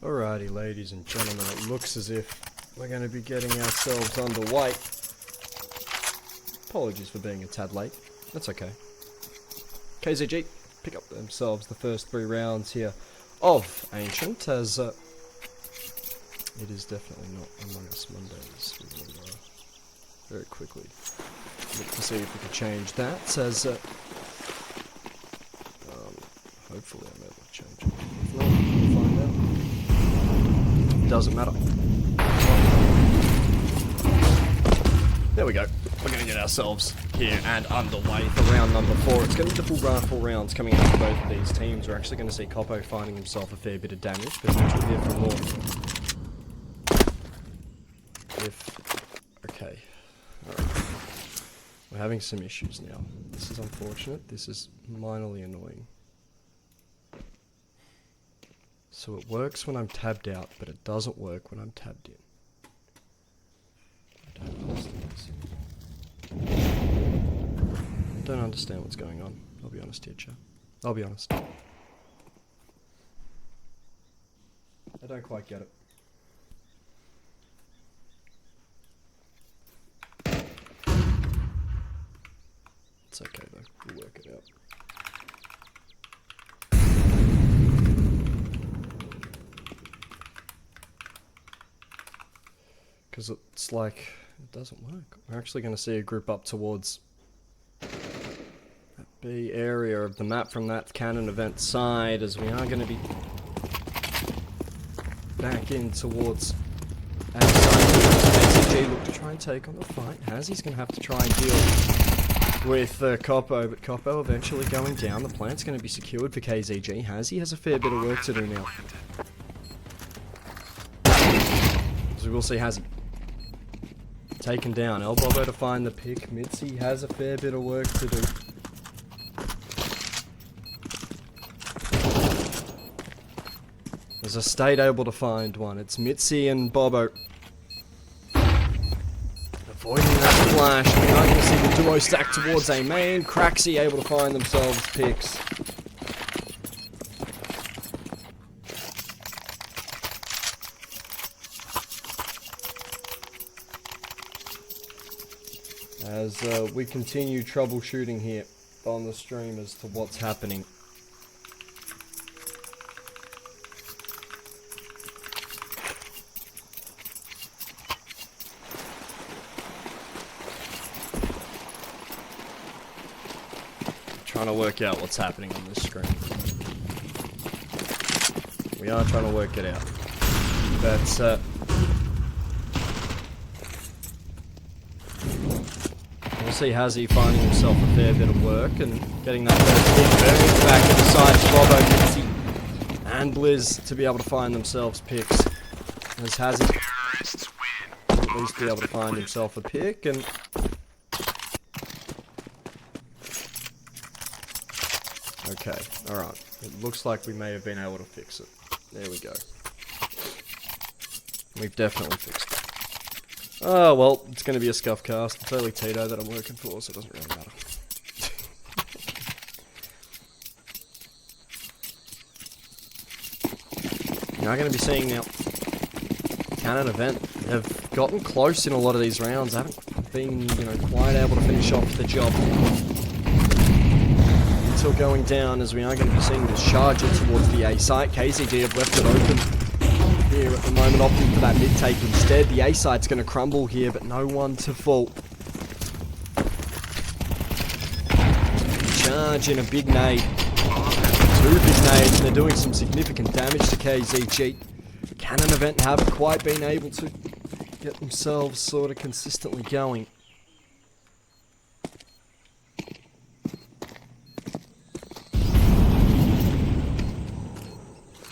Alrighty, ladies and gentlemen, it looks as if we're going to be getting ourselves underway. Apologies for being a tad late. That's okay. KZG pick up themselves the first 3 rounds here of Ancient, as it is definitely not Among Us Mondays. We will very quickly look to see if we can change that, as hopefully I'm able to change it. If not, we'll find out. Doesn't matter. There we go. We're going to get ourselves here and underway for round number 4. It's going to be the full round 4 rounds coming out for both of these teams. We're actually going to see Coppo finding himself a fair bit of damage, but we'll hear from more. Okay. Alright. We're having some issues now. This is unfortunate. This is minorly annoying. So it works when I'm tabbed out, but it doesn't work when I'm tabbed in. I don't understand what's going on. I'll be honest here, chat. I'll be honest. I don't quite get it. It's okay though, we'll work it out. Because it's like, it doesn't work. We're actually going to see a group up towards that B area of the map from that Canon Event side, as we are going to be back in towards KZG. Look to try and take on the fight. Hazzy's going to have to try and deal with Coppo, but Coppo eventually going down. The plant's going to be secured for KZG. Hazzy has a fair bit of work to do now. So we'll see Hazzy taken down. Elbobo to find the pick. Mitzi has a fair bit of work to do. There's a state able to find one. It's Mitzi and Bobo avoiding that flash. We're not going to see the duo stack towards A main. Craxy able to find themselves picks. As we continue troubleshooting here on the stream as to what's happening. Trying to work out what's happening on this screen. We are trying to work it out. That's we'll see Hazzy finding himself a fair bit of work and getting that first hit back at the side to Bobo, Mitzi and Blizz to be able to find themselves picks. As Hazzy at least be able to find himself a pick. And okay, alright. It looks like we may have been able to fix it. There we go. We've definitely fixed it. Oh, well, it's going to be a scuff cast. It's only Tito that I'm working for, so it doesn't really matter. Now I'm going to be seeing now Canon Event have gotten close in a lot of these rounds. Haven't been, quite able to finish off the job until going down, as we are going to be seeing this charger towards the A site. KZG have left it open here at the moment, opting for that mid-take instead. The A site's going to crumble here, but no one to fault. Charge in a big nade. 2 big nades, and they're doing some significant damage to KZG. Canon Event haven't quite been able to get themselves sort of consistently going.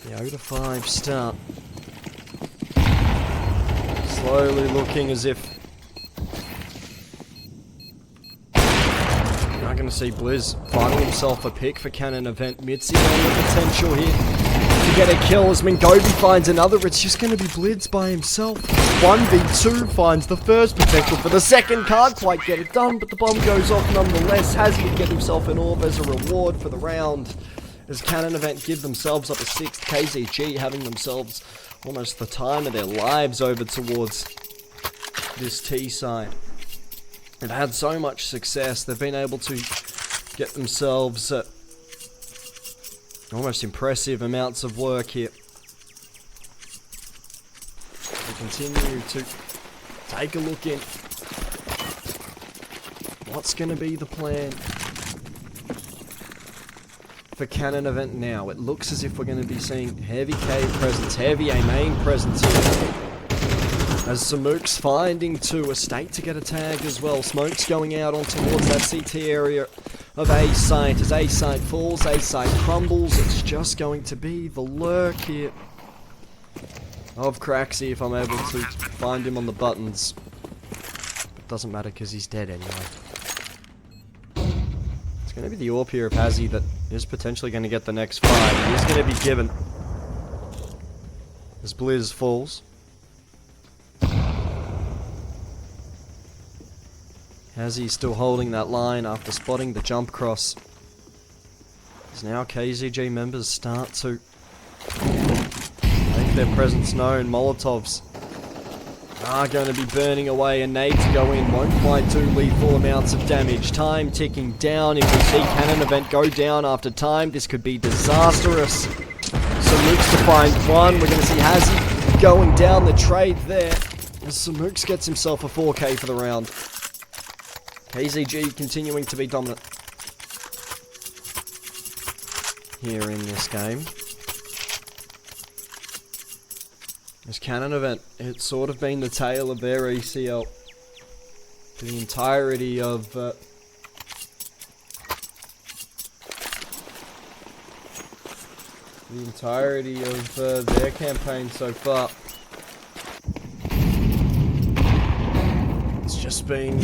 The 0-5 start. Slowly looking as if we're not going to see Blizz finding himself a pick for Canon Event. Mitzi on the potential here to get a kill as Mingobi finds another. It's just going to be Blizz by himself. 1v2 finds the first potential for the second. Can't quite get it done, but the bomb goes off nonetheless. Has to get himself an orb as a reward for the round. as Canon Event give themselves up a 6th. KZG having themselves almost the time of their lives over towards this T side. They've had so much success. They've been able to get themselves almost impressive amounts of work here. We continue to take a look in. What's going to be the plan for Canon Event now? It looks as if we're going to be seeing heavy cave presence, heavy A main presence here. As Nuke's finding to a state to get a tag as well. Smoke's going out on towards that CT area of A site. As A site falls, A site crumbles. It's just going to be the lurk here of Craxy if I'm able to find him on the buttons. But doesn't matter because he's dead anyway. It's going to be the AWP here of Hazzy that is potentially going to get the next fight. He is going to be given as Blizz falls. Hazzy's still holding that line after spotting the jump cross. As now KZG members start to make their presence known. Molotovs are going to be burning away, and nades go in. Won't quite do lethal amounts of damage. Time ticking down. If we see Canon Event go down after time, this could be disastrous. Samuk's to find one. We're going to see Hazzy going down the trade there. As Samuk's gets himself a 4K for the round. KZG continuing to be dominant here in this game. As Canon Event, it's sort of been the tale of their ECL for the entirety of their campaign so far. It's just been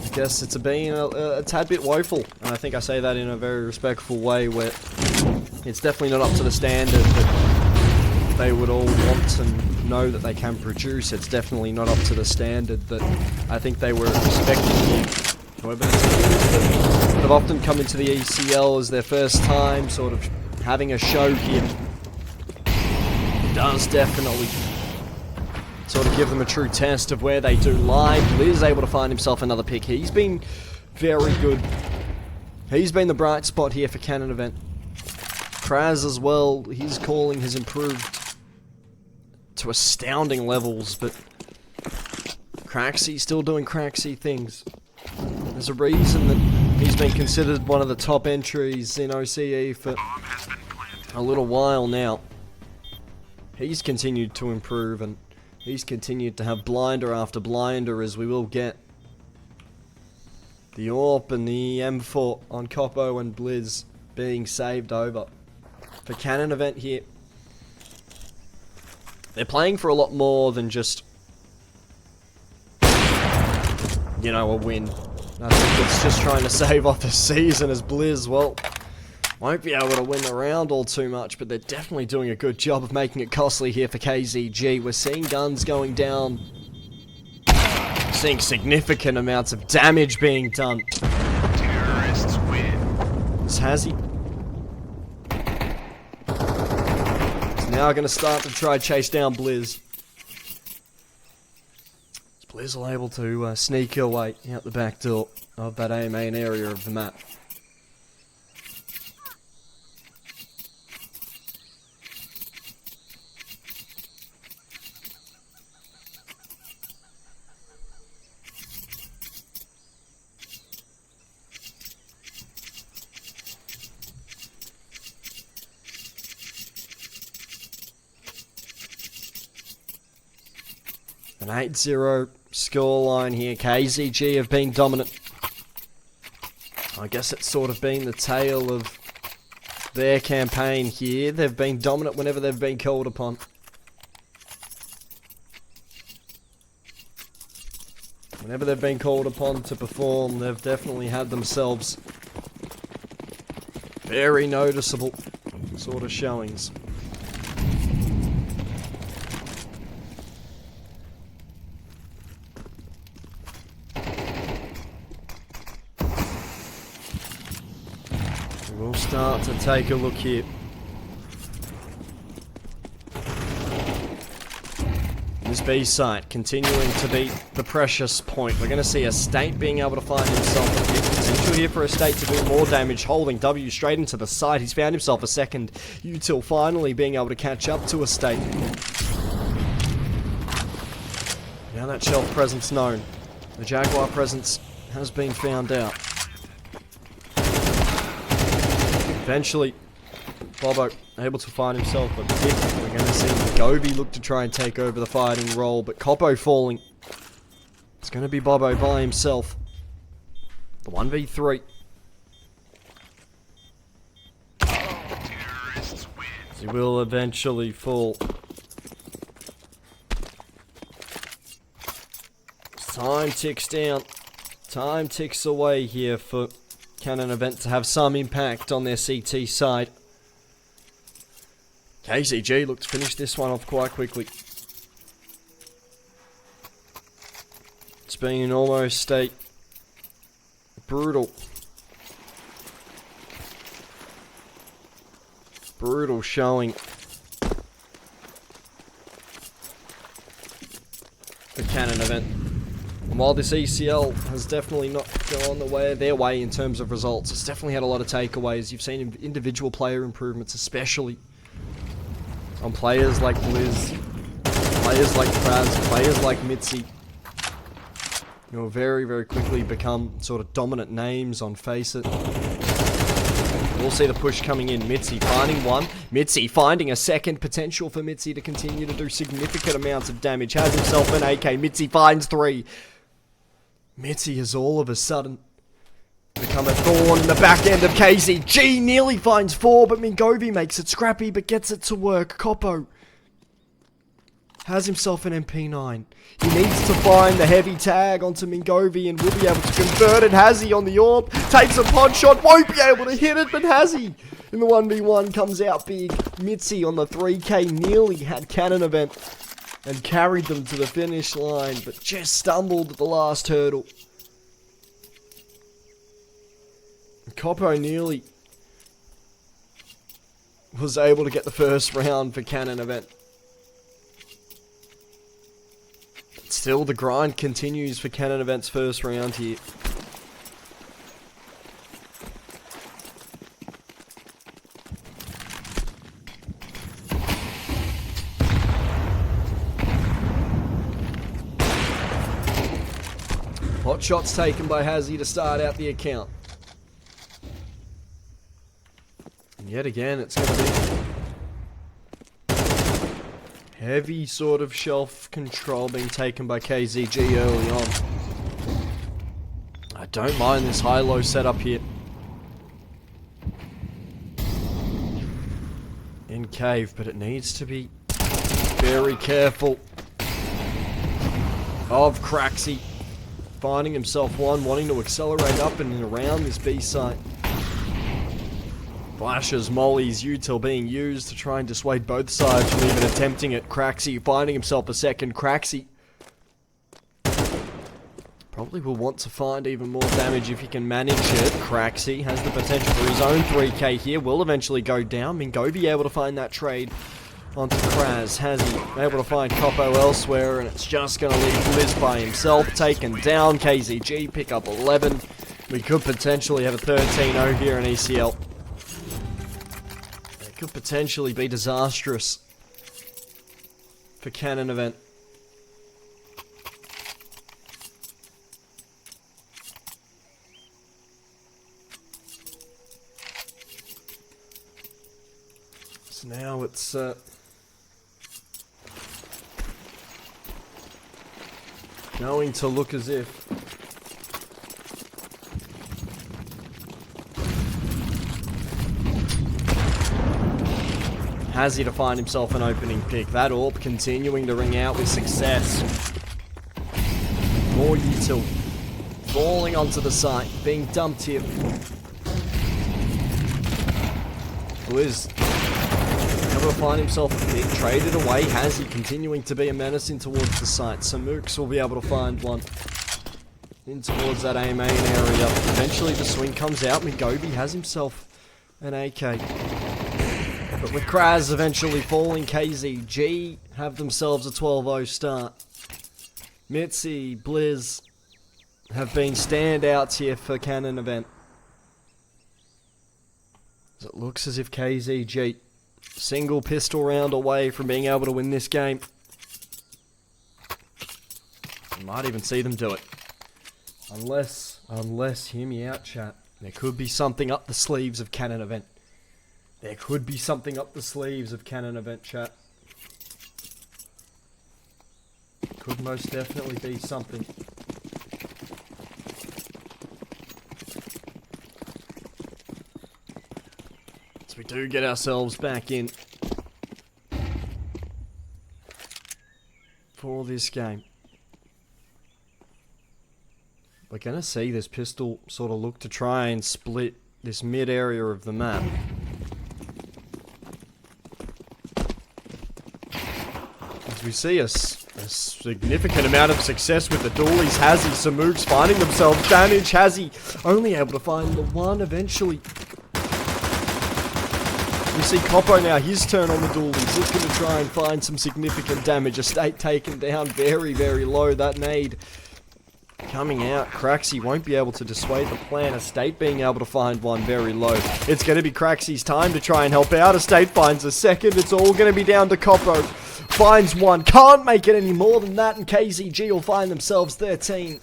I guess it's been a tad bit woeful, and I think I say that in a very respectful way, where it's definitely not up to the standard that they would all want and know that they can produce. It's definitely not up to the standard that I think they were expecting. However, they've often come into the ECL as their first time, sort of having a show here. It does definitely sort of give them a true test of where they do lie. Liz able to find himself another pick. He's been very good. He's been the bright spot here for Canon Event. Kraz as well, his calling has improved to astounding levels, but Craxy's still doing Craxy things. There's a reason that he's been considered one of the top entries in OCE for a little while now. He's continued to improve, and he's continued to have blinder after blinder, as we will get the AWP and the M4 on Coppo and Blizz being saved over. For Canon Event here, they're playing for a lot more than just, you know, a win. I think it's just trying to save off the season, as Blizz, well, won't be able to win the round all too much, but they're definitely doing a good job of making it costly here for KZG. We're seeing guns going down. Seeing significant amounts of damage being done. Terrorists win. It's Hazzy. He's now going to start to try chase down Blizz. Blizz are able to sneak away out the back door of that A main area of the map. An 8-0 scoreline here. KZG have been dominant. I guess it's sort of been the tale of their campaign here. They've been dominant whenever they've been called upon. Whenever they've been called upon to perform, they've definitely had themselves very noticeable sort of showings. We'll start to take a look here. This B site continuing to be the precious point. We're going to see a State being able to find himself a big potential here for a State to do more damage, holding W straight into the side. He's found himself a second util, finally being able to catch up to a State. Now that shelf presence known, the Jaguar presence has been found out. Eventually, Bobo able to find himself a pick. We're going to see Gobi look to try and take over the fighting role, but Coppo falling. It's going to be Bobo by himself. The 1v3. He will eventually fall. Time ticks down. Time ticks away here for Canon Event to have some impact on their CT side. KZG look to finish this one off quite quickly. It's been an almost a brutal showing for Canon Event. And while this ECL has definitely not gone their way in terms of results, it's definitely had a lot of takeaways. You've seen individual player improvements, especially on players like Blizz, players like Kraz, players like Mitzi, who will very, very quickly become sort of dominant names on Face It. We'll see the push coming in. Mitzi finding one. Mitzi finding a second. Potential for Mitzi to continue to do significant amounts of damage. Has himself an AK. Mitzi finds 3. Mitzi has all of a sudden become a thorn in the back end of KZG. Nearly finds 4, but Mingovi makes it scrappy, but gets it to work. Coppo has himself an MP9. He needs to find the heavy tag onto Mingovi and will be able to convert it. Hazzy on the orb, takes a pod shot, won't be able to hit it, but Hazzy in the 1v1 comes out big. Mitzi on the 3k nearly had Canon Event and carried them to the finish line, but just stumbled at the last hurdle. Coppo nearly was able to get the first round for Canon Event. But still, the grind continues for Canon Event's first round here. Hot shots taken by Hazzy to start out the account. And yet again, it's going to be heavy sort of shelf control being taken by KZG early on. I don't mind this high-low setup here. In cave, but it needs to be very careful of Craxy. Finding himself one, wanting to accelerate up and around this B site. Flashes, mollies, util being used to try and dissuade both sides from even attempting it. Craxy finding himself a second. Craxy probably will want to find even more damage if he can manage it. Craxy has the potential for his own 3k here. Will eventually go down. Mingovi able to find that trade onto Kraz. Hazzy able to find Coppo elsewhere, and it's just going to leave Liz by himself. Taken down. KZG pick up 11. We could potentially have a 13-0 here in ECL. It could potentially be disastrous for Canon Event. So now it's going to look as if Hazzy to find himself an opening pick. That orb continuing to ring out with success. More util falling onto the site, being dumped here. Blizz able to find himself a pick, traded away. Hazzy continuing to be a menacing towards the site. So Mooks will be able to find one in towards that A main area. Eventually the swing comes out. Mingovi has himself an AK. But with Kraz eventually falling, KZG have themselves a 12-0 start. Mitzi, Blizz have been standouts here for Canon Event. It looks as if KZG, single pistol round away from being able to win this game. You might even see them do it. Unless, hear me out, chat. There could be something up the sleeves of Canon Event. There could be something up the sleeves of Canon Event, chat. Could most definitely be something. So we do get ourselves back in for this game. We're going to see this pistol sort of look to try and split this mid area of the map. As we see a significant amount of success with the dualies. Hazzy, Samooks finding themselves damage. Hazzy only able to find the one eventually. We see Coppo now, his turn on the dualies, looking to try and find some significant damage. Estate taken down very, very low. That nade coming out. Craxy won't be able to dissuade the plan. Estate being able to find one very low. It's going to be Craxy's time to try and help out. Estate finds a second. It's all going to be down to Coppo. Finds one. Can't make it any more than that. And KZG will find themselves 13.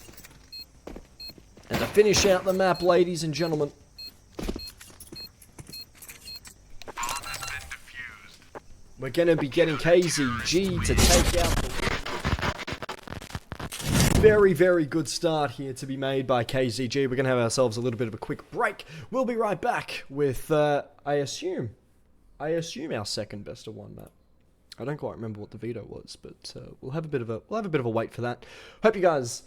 And to finish out the map, ladies and gentlemen. We're going to be getting KZG to take out the very, very good start here to be made by KZG. We're going to have ourselves a little bit of a quick break. We'll be right back with, I assume our second best of one map. I don't quite remember what the veto was, but we'll have a bit of a wait for that. Hope you guys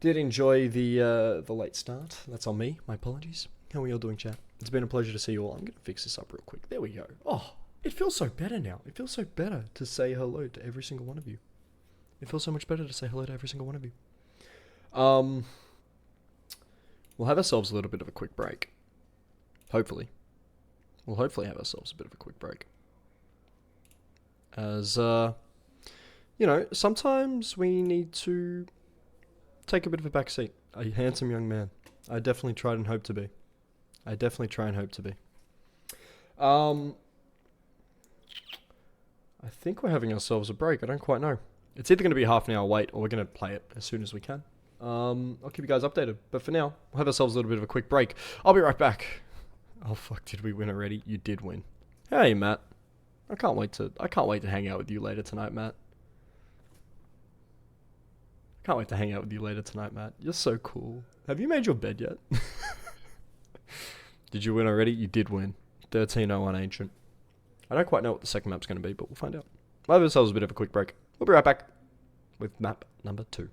did enjoy the late start. That's on me. My apologies. How are you all doing, chat? It's been a pleasure to see you all. I'm going to fix this up real quick. There we go. Oh, it feels so better now. It feels so better to say hello to every single one of you. It feels so much better to say hello to every single one of you. We'll have ourselves a little bit of a quick break. Hopefully. We'll hopefully have ourselves a bit of a quick break. As, you know, sometimes we need to take a bit of a back seat. A handsome young man. I definitely try and hope to be. I think we're having ourselves a break. I don't quite know. It's either going to be a half an hour wait or we're going to play it as soon as we can. I'll keep you guys updated. But for now, we'll have ourselves a little bit of a quick break. I'll be right back. Oh fuck, did we win already? You did win. Hey Matt. I can't wait to hang out with you later tonight, Matt. You're so cool. Have you made your bed yet? Did you win already? You did win. 1301 Ancient. I don't quite know what the second map's going to be, but we'll find out. We'll have ourselves a bit of a quick break. We'll be right back with map number 2.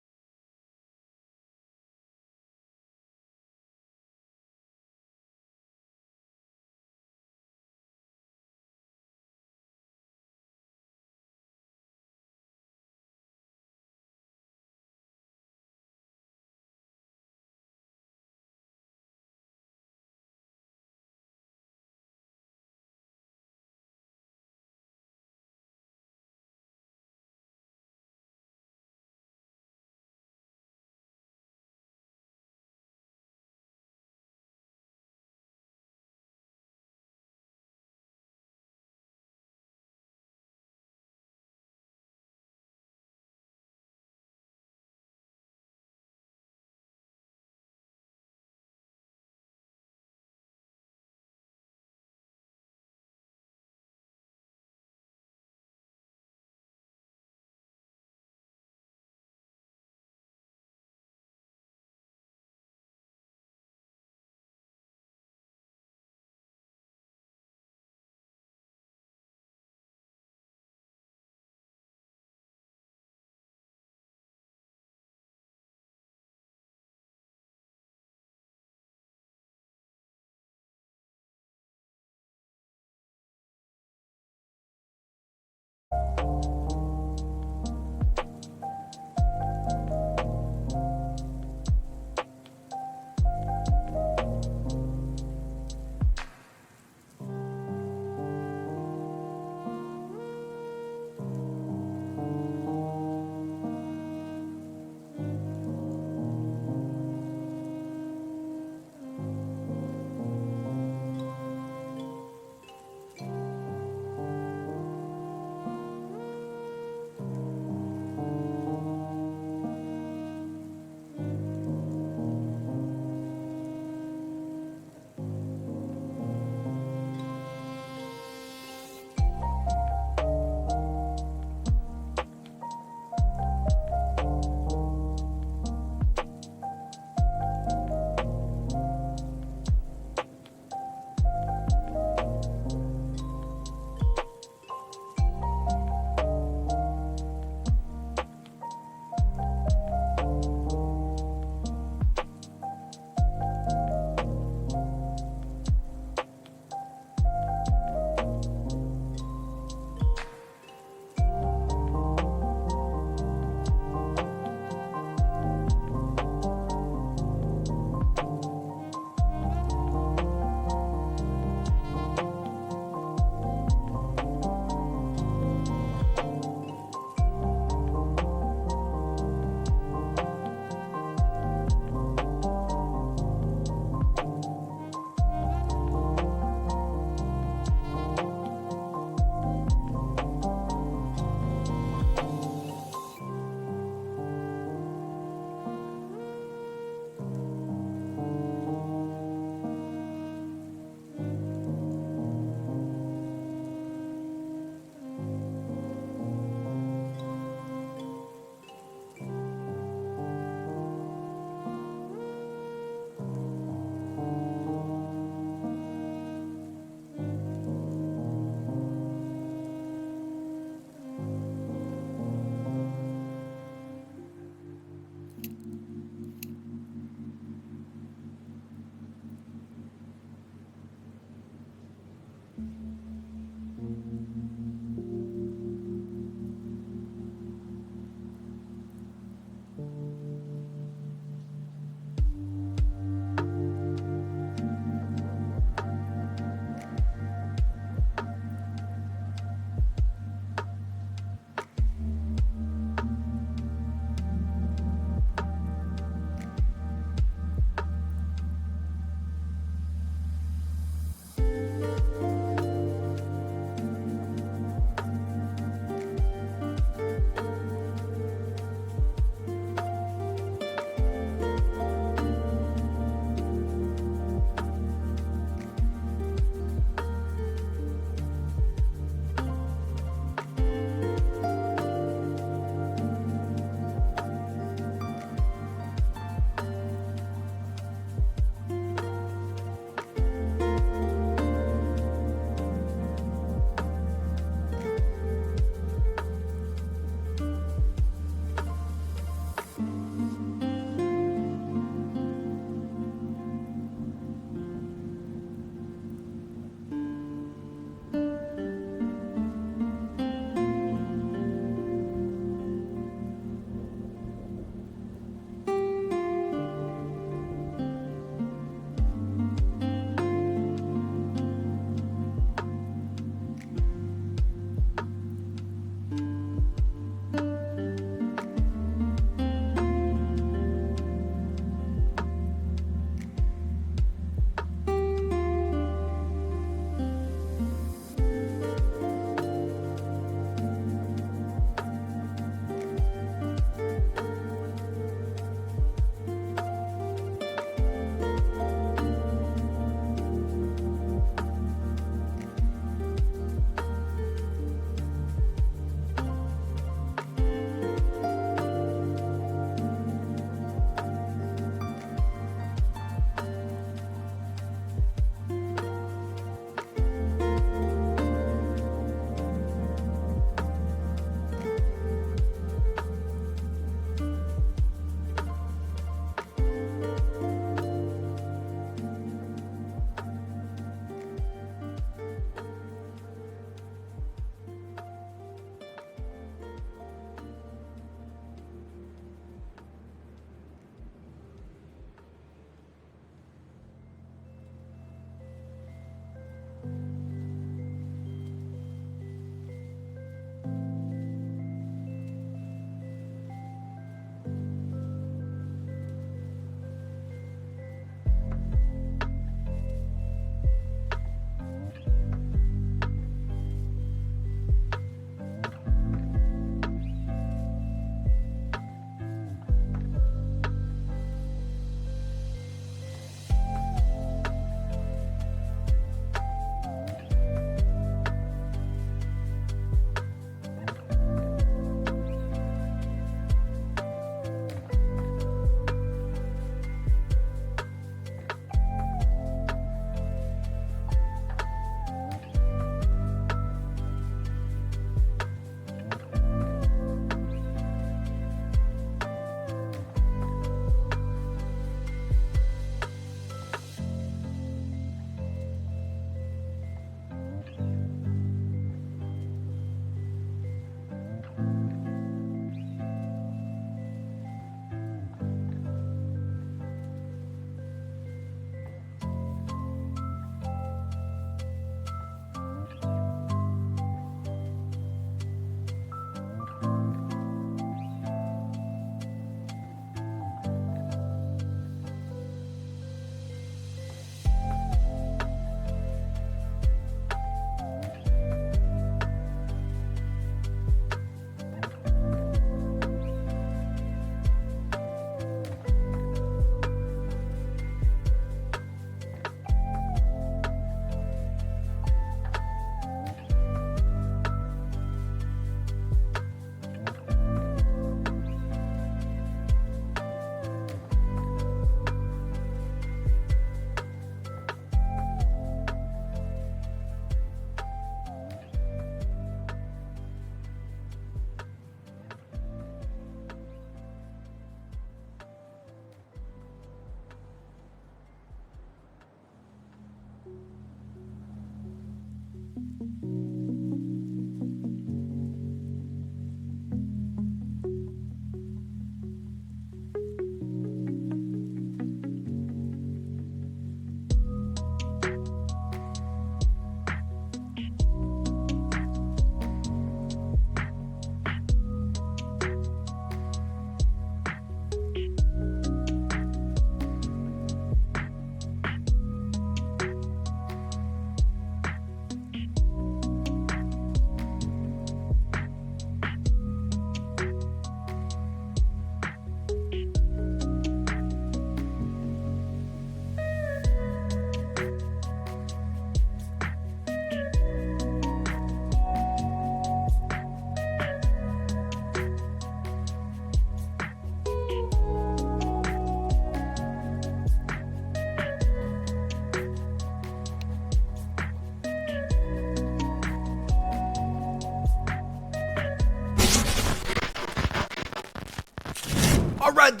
Alright,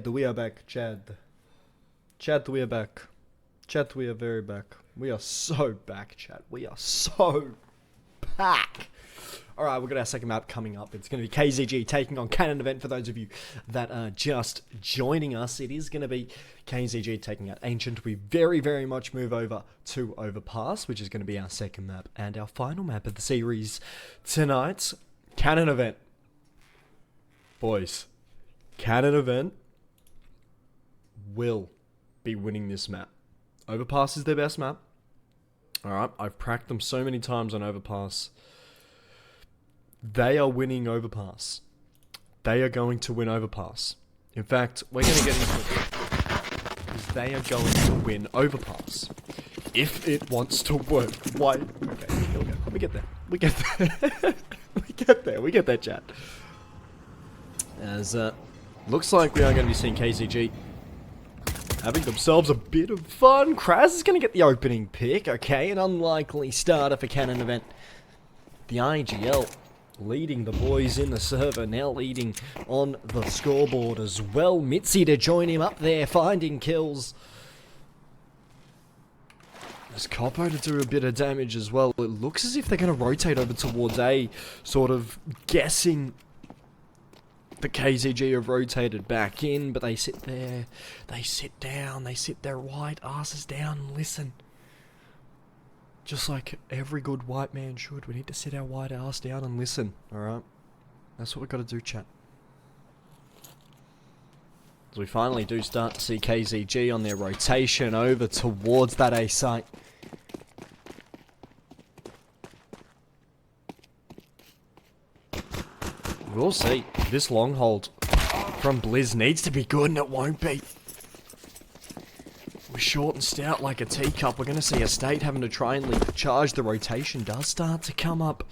we are back, Chad, we are back. Chad, we are very back. We are so back, Chad. We are so back. Alright, we've got our second map coming up. It's going to be KZG taking on Canon Event. For those of you that are just joining us, it is going to be KZG taking out Ancient. We very, very much move over to Overpass, which is going to be our second map. And our final map of the series tonight, Canon Event. Boys, Canon Event will be winning this map. Overpass is their best map. Alright, I've pracked them so many times on Overpass. They are winning Overpass. They are going to win Overpass. In fact, we're going to get into it. Because they are going to win Overpass. If it wants to work. Why? Okay, here we go. We get there. We get there. We get there, chat. As, looks like we are going to be seeing KZG having themselves a bit of fun. Kraz is going to get the opening pick. Okay, an unlikely starter for Canon Event. The IGL leading the boys in the server, now leading on the scoreboard as well. Mitzi to join him up there, finding kills. There's Coppo to do a bit of damage as well. It looks as if they're going to rotate over towards A, sort of guessing the KZG have rotated back in, but they sit there, they sit down, they sit their white asses down and listen. Just like every good white man should. We need to sit our white ass down and listen, alright? That's what we've got to do, chat. So we finally do start to see KZG on their rotation over towards that A site. We'll see. This long hold from Blizz needs to be good, and it won't be. We're short and stout like a teacup. We're going to see a state having to try and lead the charge. The rotation does start to come up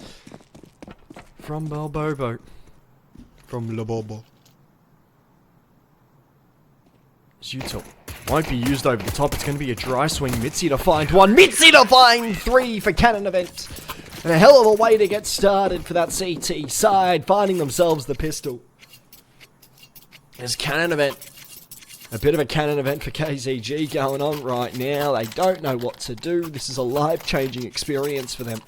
from Balbobo. From Labobo. Zuto won't be used over the top. It's going to be a dry swing. Mitzi to find one. Mitzi to find three for Canon Event. And a hell of a way to get started for that CT side, finding themselves the pistol. There's Canon Event. A bit of a Canon Event for KZG going on right now. They don't know what to do. This is a life-changing experience for them.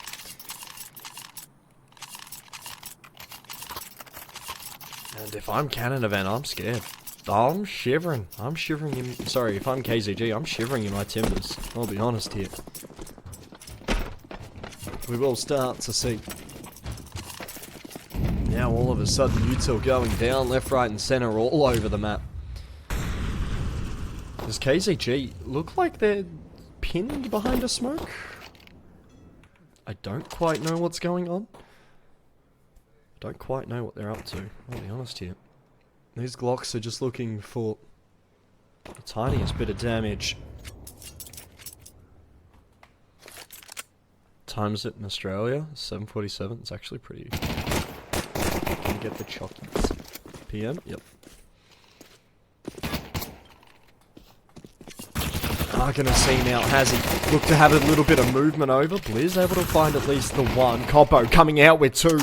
And if I'm Canon Event, I'm scared. I'm shivering. I'm shivering in... Sorry, if I'm KZG, I'm shivering in my timbers. I'll be honest here. We will start to see. Now all of a sudden, Util going down left, right, and center all over the map. Does KZG look like they're pinned behind a smoke? I don't quite know what's going on. Don't quite know what they're up to. I'll be honest here. These Glocks are just looking for the tiniest bit of damage. Times it in Australia, 7:47. It's actually pretty. Can you get the chockies? PM? Yep. Are gonna see now Hazzy look to have a little bit of movement over. Blizz able to find at least the one. Coppo coming out with two.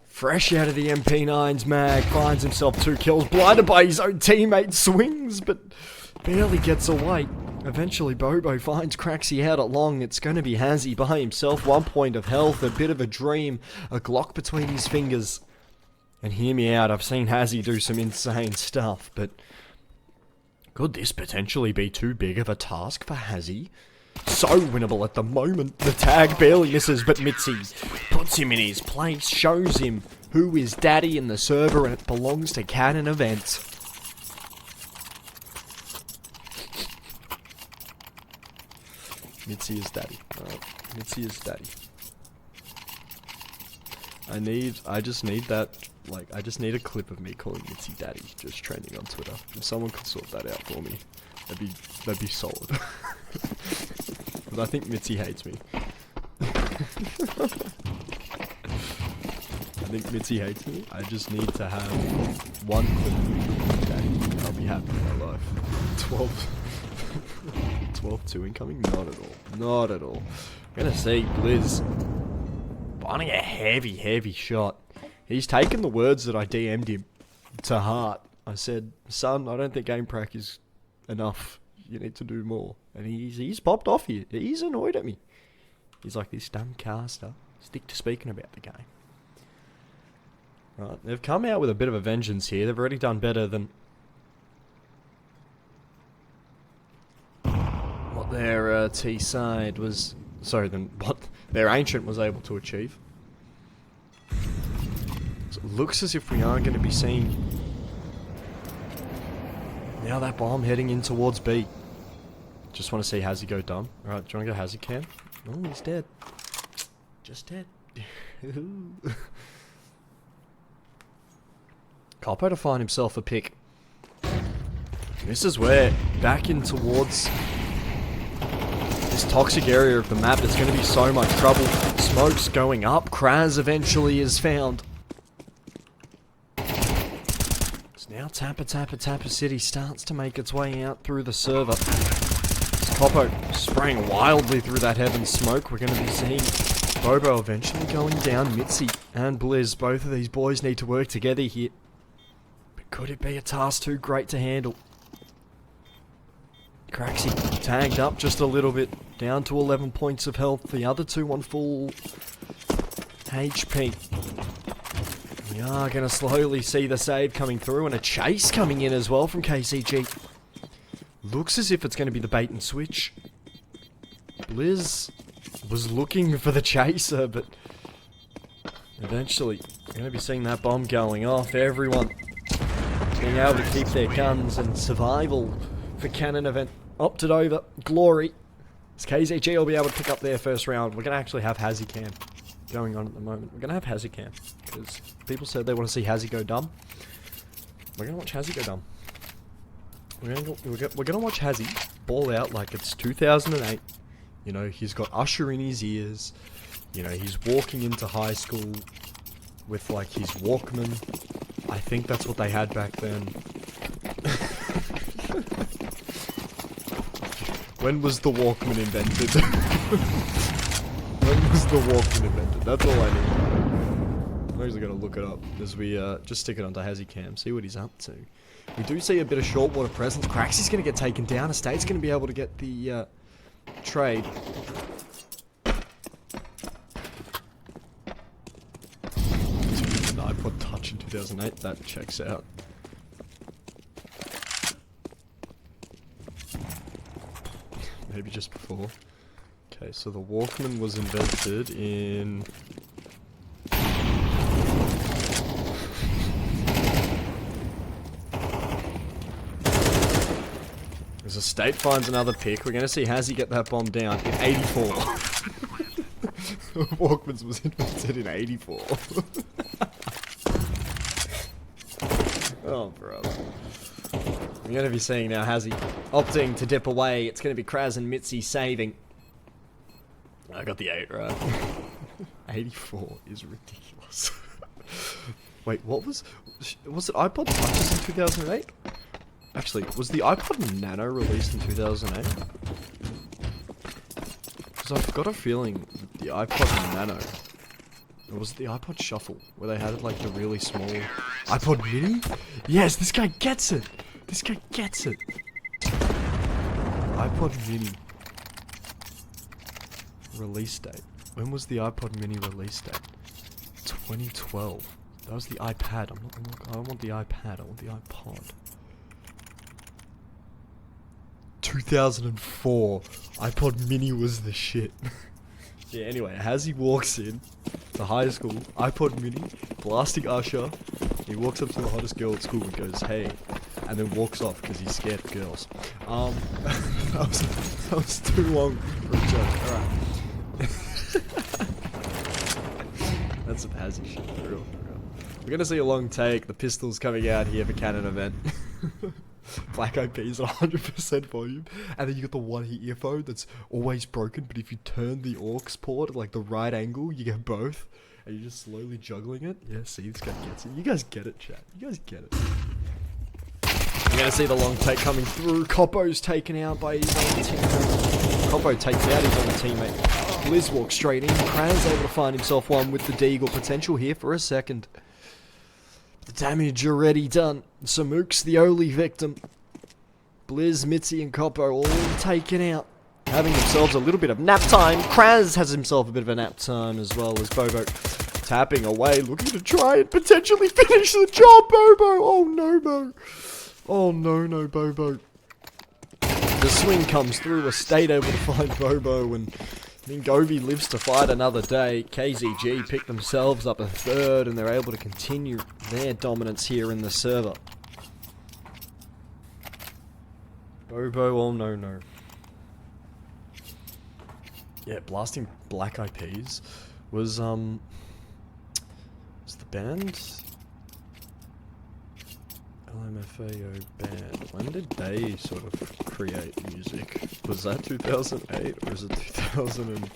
Fresh out of the MP9's mag, finds himself 2 kills. Blinded by his own teammate, swings, but barely gets away. Eventually Bobo finds Craxy out at long. It's going to be Hazzy by himself. 1 point of health, a bit of a dream. A Glock between his fingers. And hear me out, I've seen Hazzy do some insane stuff, but could this potentially be too big of a task for Hazzy? So winnable at the moment. The tag barely misses, but Mitzi puts him in his place, shows him who is daddy in the server, and it belongs to Canon Event. Mitzi is daddy. Alright, Mitzi is daddy. I just need that, like, I just need a clip of me calling Mitzi daddy, just trending on Twitter. If someone could sort that out for me, that'd be solid. But I think Mitzi hates me. I think Mitzi hates me. I just need to have one clip of daddy, and I'll be happy in my life. 12-2 incoming? Not at all. Not at all. I'm gonna see Blizz finding a heavy shot. He's taken the words that I DM'd him to heart. I said, son, I don't think game prac is enough. You need to do more. And he's popped off here. He's annoyed at me. He's like, this dumb caster. Stick to speaking about the game. Right, they've come out with a bit of a vengeance here. They've already done better than what their T side was. Sorry, than what their Ancient was able to achieve. So it looks as if we are going to be seeing now that bomb heading in towards B. Just want to see Hazzy go dumb. Alright, do you want to go Hazzy Cam? Oh, he's dead. Just dead. Coppo to find himself a pick. This is where, back in towards this toxic area of the map, there's going to be so much trouble. Smoke's going up. Kraz eventually is found. So now Tappa City starts to make its way out through the server. Coppo spraying wildly through that heaven smoke. We're going to be seeing Bobo eventually going down. Mitzi and Blizz, both of these boys need to work together here. But could it be a task too great to handle? Craxy tagged up just a little bit, down to 11 points of health. The other two on full HP. We are going to slowly see the save coming through and a chase coming in as well from KZG. Looks as if it's going to be the bait and switch. Blizz was looking for the chaser, but eventually we're going to be seeing that bomb going off. Everyone being able to keep their guns, and survival for Canon Event opted over. Glory. As KZG will be able to pick up their first round. We're going to actually have Hazzy Cam going on at the moment. We're going to have Hazzy Cam because people said they want to see Hazzy go dumb. We're going to watch Hazzy go dumb. We're gonna watch Hazzy ball out like it's 2008. You know, he's got Usher in his ears. You know, he's walking into high school with like his Walkman. I think that's what they had back then. When was the Walkman invented? When was the Walkman invented? That's all I need. I'm actually gonna look it up as we just stick it onto Hazzy Cam, see what he's up to. We do see a bit of short water presence. Craxy's going to get taken down. Estate's going to be able to get the trade. An iPod Touch in 2008. That checks out. Maybe just before. Okay, so the Walkman was invented in... As Estate finds another pick, we're going to see Hazzy get that bomb down in 84. Walkman's was invented in 84. Oh, brother. We're going to be seeing now Hazzy opting to dip away. It's going to be Kraz and Mitzi saving. I got the 8 right. 84 is ridiculous. Wait, what was it iPod Touches in 2008? Actually, was the iPod Nano released in 2008? Because I've got a feeling that the iPod Nano... Or was it the iPod Shuffle? Where they had like the really small... iPod Mini? Yes, this guy gets it! This guy gets it! iPod Mini. Release date. When was the iPod Mini release date? 2012. That was the iPad. I don't want the iPad, I want the iPod. 2004. iPod Mini was the shit. Yeah, anyway, as he walks in to high school, iPod Mini, blasting Usher, he walks up to the hottest girl at school and goes, hey, and then walks off because he's scared of girls. That was too long for a joke. Alright. That's some Hazzy shit, for real. We're gonna see a long take, the pistols coming out here for Canon Event. Black Eyed Peas at 100% volume, and then you got the one earphone that's always broken, but if you turn the aux port at like the right angle, you get both, and you're just slowly juggling it. Yeah, see, this guy gets it. You guys get it, chat. You guys get it. You're gonna see the long take coming through. Coppo's taken out by his own teammate. Coppo takes out his own teammate. Blizz walks straight in. Kran's able to find himself one with the Deagle potential here for a second. The damage already done. Samuk's the only victim. Blizz, Mitzi, and Coppo all taken out. Having themselves a little bit of nap time. Kraz has himself a bit of a nap time as well as Bobo tapping away, looking to try and potentially finish the job, Bobo. Oh no, Bo. Oh no, Bobo. The swing comes through. A state able to find Bobo, and Mingovi lives to fight another day. KZG pick themselves up a third, and they're able to continue their dominance here in the server. Bobo, oh no. Yeah, blasting Black IPs was the band LMFAO band. When did they sort of create music? Was that 2008 or is it 2000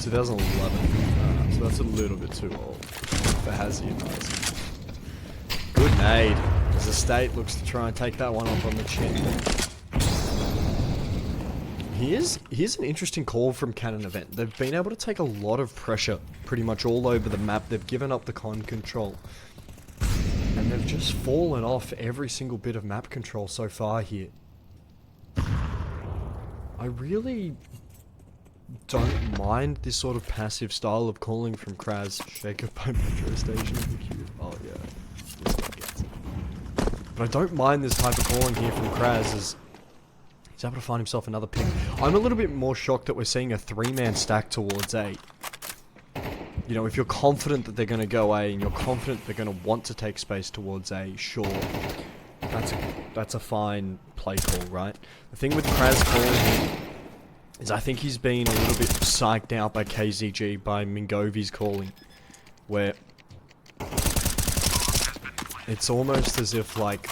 2011? So that's a little bit too old for Hazzy and Hazzy. Good nade as the state looks to try and take that one off on the chin. Here's an interesting call from Canon Event. They've been able to take a lot of pressure pretty much all over the map. They've given up the con control. And they've just fallen off every single bit of map control so far here. I really don't mind this sort of passive style of calling from Kraz. Shake up by Metro Station in the queue. Oh yeah. This guy gets it. But I don't mind this type of calling here from Kraz as he's able to find himself another pick. I'm a little bit more shocked that we're seeing a 3-man stack towards A. You know, if you're confident that they're going to go A and you're confident they're going to want to take space towards A, sure. That's a fine play call, right? The thing with Kraz calling is I think he's been a little bit psyched out by KZG, by Mingovi's calling, where it's almost as if, like,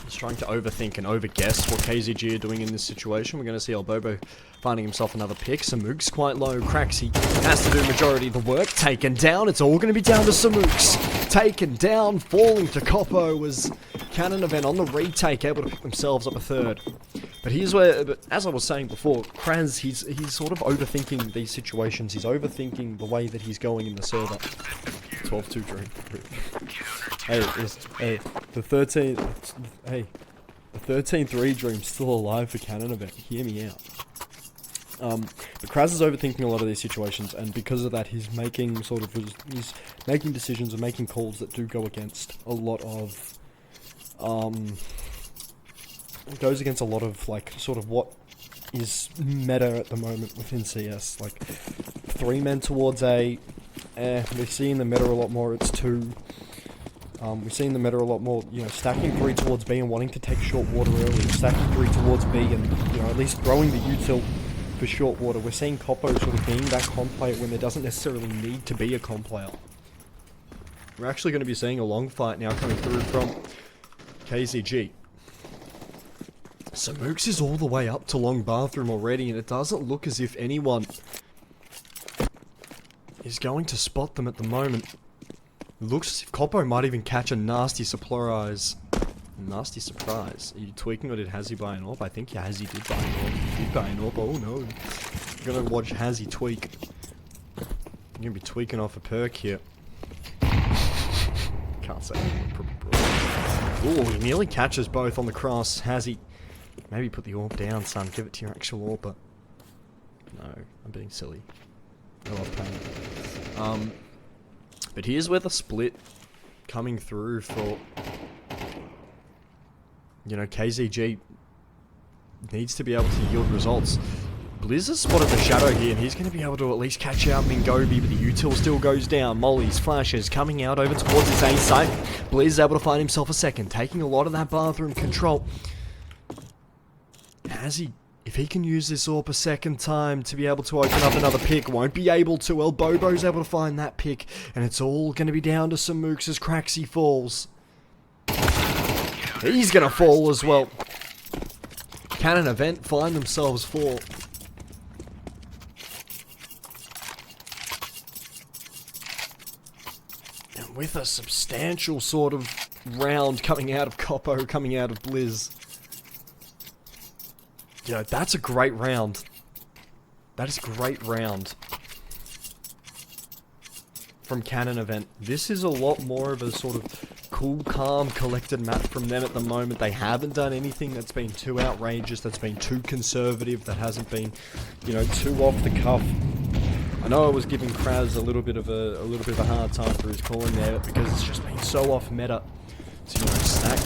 he's trying to overthink and overguess what KZG are doing in this situation. We're going to see El Bobo finding himself another pick. Samuk's quite low. Craxy has to do majority of the work. Taken down. It's all going to be down to Samuk's. Taken down. Falling to Coppo was Canon Event on the retake, able to pick themselves up a third. But here's where, as I was saying before, Kraz, he's sort of overthinking these situations. He's overthinking the way that he's going in the server. 12-2 dream. Hey, the 13-3 dream's still alive for Canon Event. Hear me out. But Kraz is overthinking a lot of these situations, and because of that, he's making he's making decisions and making calls that do go against a lot of, it goes against a lot of, like, sort of what is meta at the moment within CS. Like, 3 men towards A, we're seeing the meta a lot more, it's 2. We're seeing the meta a lot more, you know, stacking 3 towards B and wanting to take short water early, stacking 3 towards B and, you know, at least throwing the util for short water. We're seeing Coppo sort of being that comp player when there doesn't necessarily need to be a comp player. We're actually going to be seeing a long fight now coming through from KZG. So Mooks is all the way up to long bathroom already, and it doesn't look as if anyone is going to spot them at the moment. It looks as if Coppo might even catch a nasty surprise. Nasty surprise. Are you tweaking, or did Hazzy buy an AWP? I think Hazzy did buy an AWP. He did buy an AWP. Oh no. You're gonna watch Hazzy tweak. You're gonna be tweaking off a perk here. Can't say that. Ooh, he nearly catches both on the cross. Hazzy. Maybe put the AWP down, son. Give it to your actual AWP, but no, I'm being silly. I love pain. But here's where the split coming through for, you know, KZG needs to be able to yield results. Blizz has spotted the shadow here, and he's going to be able to at least catch out Mingobi, but the util still goes down. Molly's flashes coming out over towards his A site. Blizz able to find himself a second, taking a lot of that bathroom control. If he can use this AWP a second time to be able to open up another pick, won't be able to. El Bobo's able to find that pick, and it's all going to be down to some mooks as Craxy falls. He's going to fall as well. Canon Event find themselves 4. And with a substantial sort of round coming out of Coppo, coming out of Blizz. You know, that's a great round. That is a great round. from Canon Event. This is a lot more of a sort of cool, calm, collected map from them at the moment. They haven't done anything that's been too outrageous, that's been too conservative, that hasn't been, you know, too off the cuff. I know I was giving Kraz a little bit of a hard time for his calling there, because it's just been so off meta to, you know, stack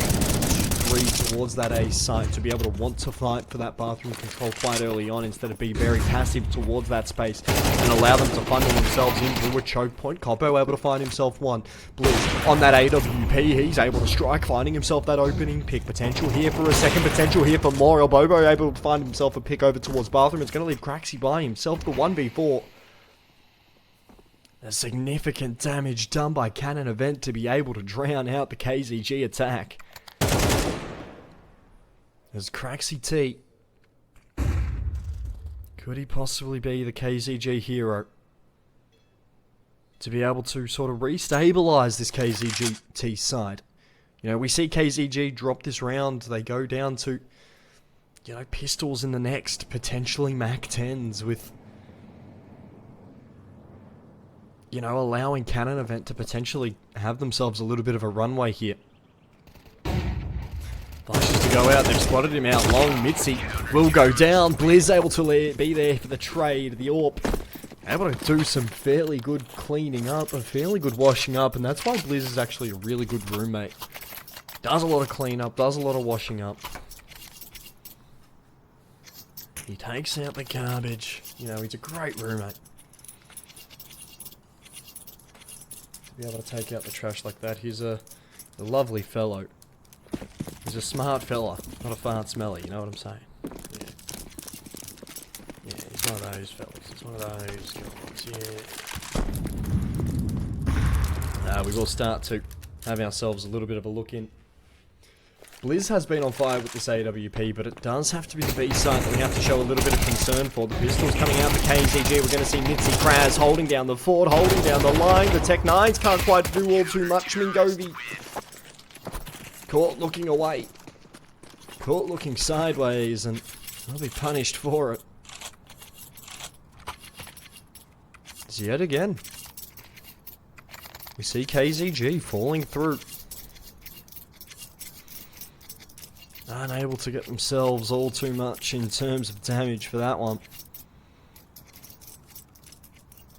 3 towards that A site, to be able to want to fight for that bathroom control quite early on, instead of being very passive towards that space and allow them to funnel themselves into a choke point. Coppo able to find himself one. Blizz on that AWP, he's able to strike, finding himself that opening pick. Potential here for a second, potential here for more. Elbobo able to find himself a pick over towards bathroom. It's going to leave Craxy by himself, the 1v4. A significant damage done by Canon Event to be able to drown out the KZG attack. As Craxy T, could he possibly be the KZG hero to be able to sort of restabilize this KZG T side? You know, we see KZG drop this round, they go down to, you know, pistols in the next, potentially MAC-10s with, you know, allowing Canon Event to potentially have themselves a little bit of a runway here. Flashes to go out, they've spotted him out long. Mitzi will go down. Blizz able to be there for the trade. The AWP able to do some fairly good cleaning up, a fairly good washing up, and that's why Blizz is actually a really good roommate. Does a lot of cleanup, does a lot of washing up. He takes out the garbage. You know, he's a great roommate. To be able to take out the trash like that, he's a lovely fellow. He's a smart fella, not a fart smelly, you know what I'm saying? Yeah. Yeah, he's one of those fellas. He's one of those guys, yeah. We will start to have ourselves a little bit of a look in. Blizz has been on fire with this AWP, but it does have to be the B site that we have to show a little bit of concern for. The pistols coming out, the KZG, we're going to see Mitzi Kraz holding down the fort, holding down the line. The Tech 9s can't quite do all too much. Mingovi caught looking away. Caught looking sideways, and they'll be punished for it. As yet again, we see KZG falling through. Unable to get themselves all too much in terms of damage for that one.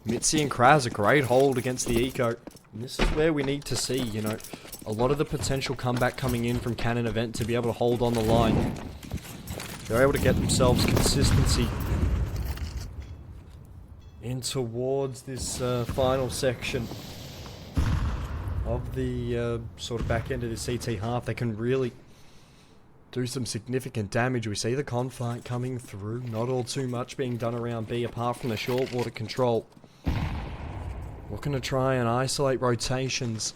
Mitzi and Kraz, a great hold against the eco. And this is where we need to see, you know, a lot of the potential comeback coming in from Canon Event to be able to hold on the line. They're able to get themselves consistency in towards this final section of the sort of back end of the CT half. They can really do some significant damage. We see the conflict coming through. Not all too much being done around B apart from the short water control. Looking to try and isolate rotations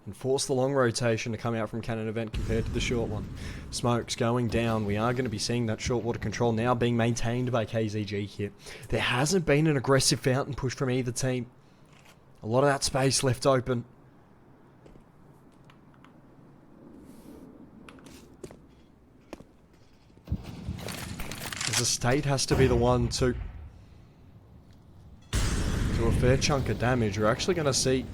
and force the long rotation to come out from Canon Event compared to the short one. Smokes going down. We are going to be seeing that short water control now being maintained by KZG here. There hasn't been an aggressive fountain push from either team. A lot of that space left open. As the state has to be the one to do a fair chunk of damage. We're actually going to see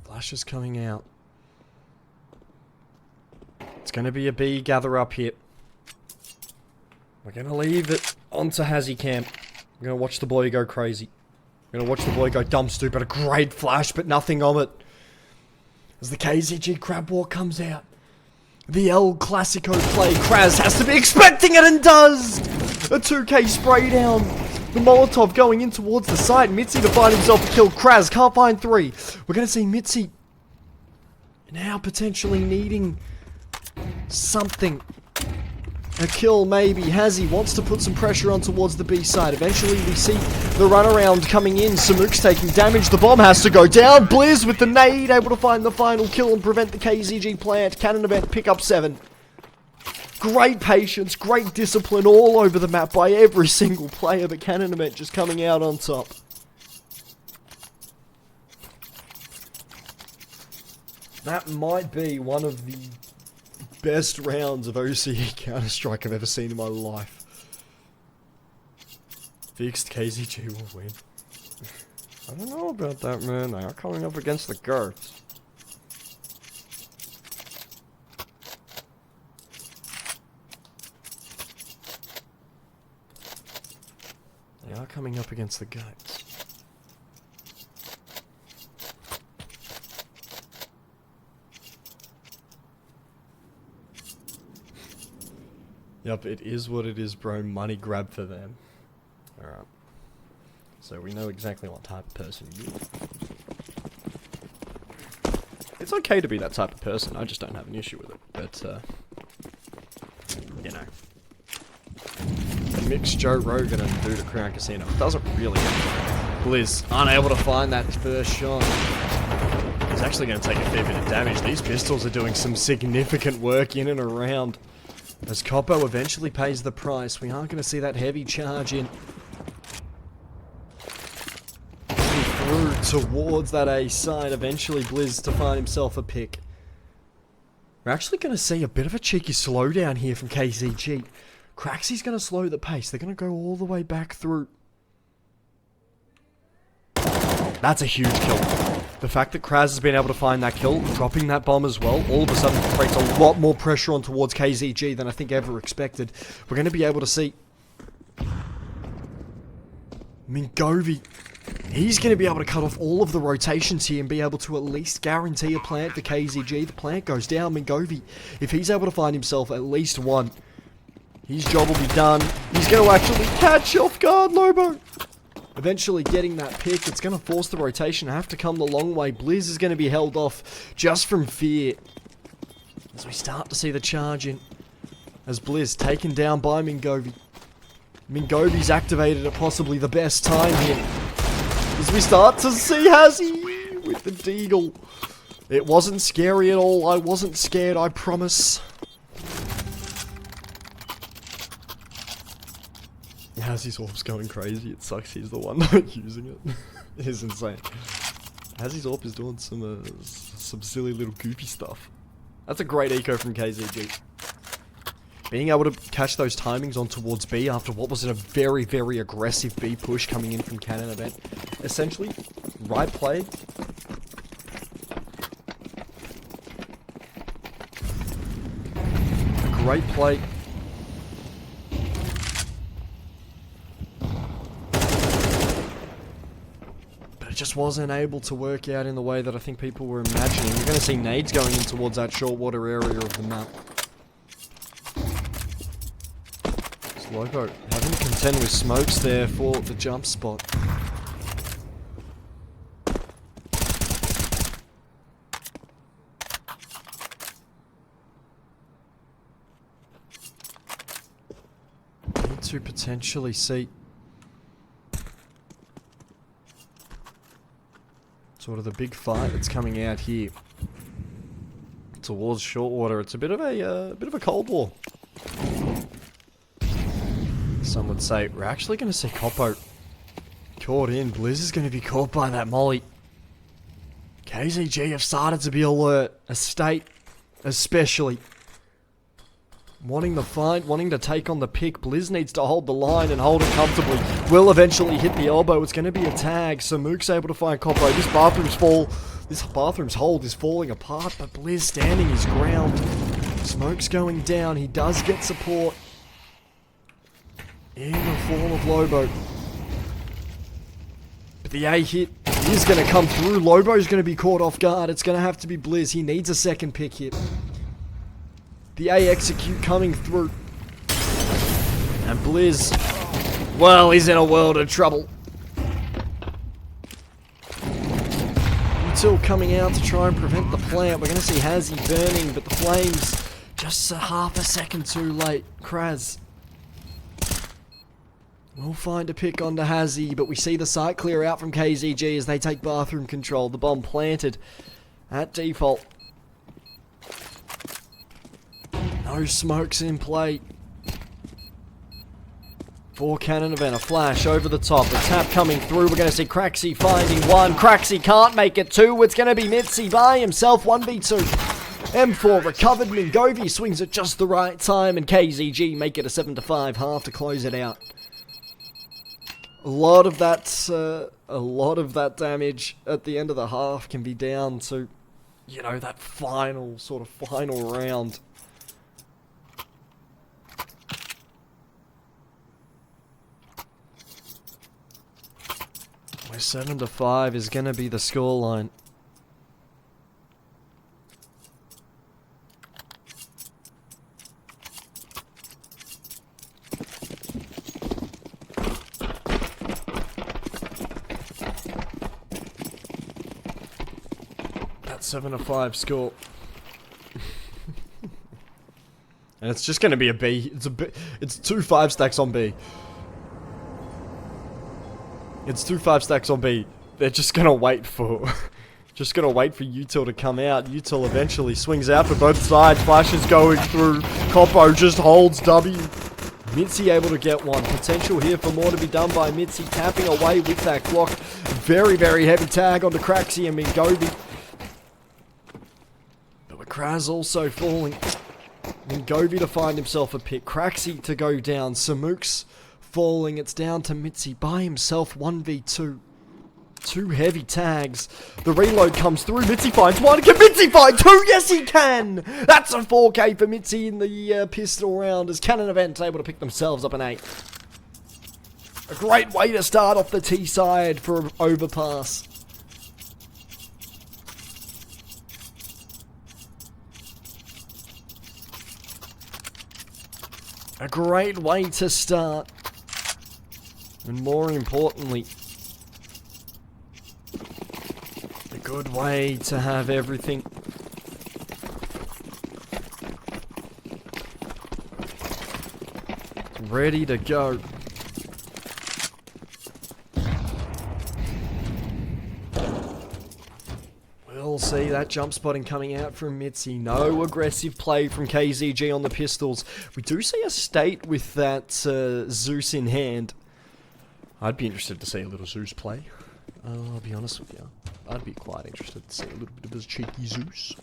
flashes coming out. It's going to be a B gather up here. We're going to leave it onto Hazzy Camp. We're going to watch the boy go crazy. We're going to watch the boy go dumb stupid. A great flash, but nothing on it. As the KZG crab walk comes out. The El Clasico play. Kraz has to be expecting it and does! A 2K spray down. The Molotov going in towards the site. Mitzi to find himself a kill. Kraz can't find 3. We're going to see Mitzi now potentially needing something. A kill maybe. Hazzy wants to put some pressure on towards the B side. Eventually we see the runaround coming in. Samuk's taking damage. The bomb has to go down. Blizz with the nade able to find the final kill and prevent the KZG plant. Canon Event pick up 7. Great patience, great discipline all over the map by every single player, but Canon Event just coming out on top. That might be one of the best rounds of OCE Counter-Strike I've ever seen in my life. Fixed KZG will win. I don't know about that, man. They are coming up against the GOATs. They are coming up against the GOATs. Yep, it is what it is, bro. Money grab for them. Alright. So we know exactly what type of person you are. It's okay to be that type of person, I just don't have an issue with it. But, you know. Mix Joe Rogan and Voodoo Crown Casino. It doesn't really help. Blizz, unable to find that first shot. He's actually going to take a fair bit of damage. These pistols are doing some significant work in and around. As Coppo eventually pays the price, we aren't going to see that heavy charge in. Through towards that A side, eventually Blizz to find himself a pick. We're actually going to see a bit of a cheeky slowdown here from KZG. Craxy's going to slow the pace. They're going to go all the way back through. That's a huge kill. The fact that Kraz has been able to find that kill, dropping that bomb as well, all of a sudden creates a lot more pressure on towards KZG than I think ever expected. We're going to be able to see Mingovi. He's going to be able to cut off all of the rotations here and be able to at least guarantee a plant for KZG. The plant goes down. Mingovi, if he's able to find himself at least one, his job will be done. He's going to actually catch off guard Lobo. Eventually getting that pick, it's going to force the rotation to have to come the long way. Blizz is going to be held off just from fear. As we start to see the charge in. As Blizz taken down by Mingovi. Mingovi's activated at possibly the best time here. As we start to see Hazzy with the deagle. It wasn't scary at all. I wasn't scared, I promise. Hazzy's AWP's going crazy. It sucks he's the one not using it. It is insane. Hazzy's AWP is doing some silly little goofy stuff. That's a great eco from KZG. Being able to catch those timings on towards B after what was a very, very aggressive B push coming in from Canon Event. Essentially, right play. A great play. Just wasn't able to work out in the way that I think people were imagining. You're going to see nades going in towards that short water area of the map. Lobo having to contend with smokes there for the jump spot. Need to potentially see sort of the big fight that's coming out here towards short water. It's a bit of a cold war. Some would say we're actually going to see Coppo caught in. Blizz is going to be caught by that molly. KZG have started to be alert. Estate, especially. Wanting the fight, wanting to take on the pick. Blizz needs to hold the line and hold it comfortably. Will eventually hit the elbow. It's going to be a tag. So Mook's able to find Coppo. This bathroom's hold is falling apart, but Blizz standing his ground. Smoke's going down. He does get support in the form of Lobo. But the A hit is going to come through. Lobo's going to be caught off guard. It's going to have to be Blizz. He needs a second pick hit. The A execute coming through. And Blizz, well, he's in a world of trouble. Until coming out to try and prevent the plant. We're going to see Hazzy burning, but the flames just a half a second too late. Kraz we'll find a pick onto Hazzy, but we see the site clear out from KZG as they take bathroom control. The bomb planted at default. No smokes in play for Canon Event. A flash over the top. A tap coming through. We're going to see Craxy finding one. Craxy can't make it two. It's going to be Mitzi by himself. 1v2. M4 recovered. Mingovi swings at just the right time, and KZG make it a 7-5 half to close it out. A lot of that damage at the end of the half can be down to, you know, that final round. Where 7-5 is gonna be the scoreline. That 7-5 score. And it's just gonna be a B. It's 2 5 stacks on B. It's 2 5 stacks on B. They're just gonna wait for Util to come out. Util eventually swings out for both sides. Flashes going through. Compo just holds W. Mitzi able to get one. Potential here for more to be done by Mitzi. Tapping away with that clock. Very, very heavy tag onto Craxi and Mingobi. But with Kraz also falling. Mingobi to find himself a pick. Craxi to go down. Samuk's falling. It's down to Mitzi by himself. 1v2. 2 heavy tags. The reload comes through. Mitzi finds one. Can Mitzi find 2? Yes, he can. That's a 4K for Mitzi in the pistol round as Canon Event able to pick themselves up an 8. A great way to start off the T side for Overpass. A great way to start. And more importantly, a good way to have everything ready to go. We'll see that jump spotting coming out from Mitzi. No aggressive play from KZG on the pistols. We do see a state with that Zeus in hand. I'd be interested to see a little Zeus play. I'll be honest with you. I'd be quite interested to see a little bit of his cheeky Zeus.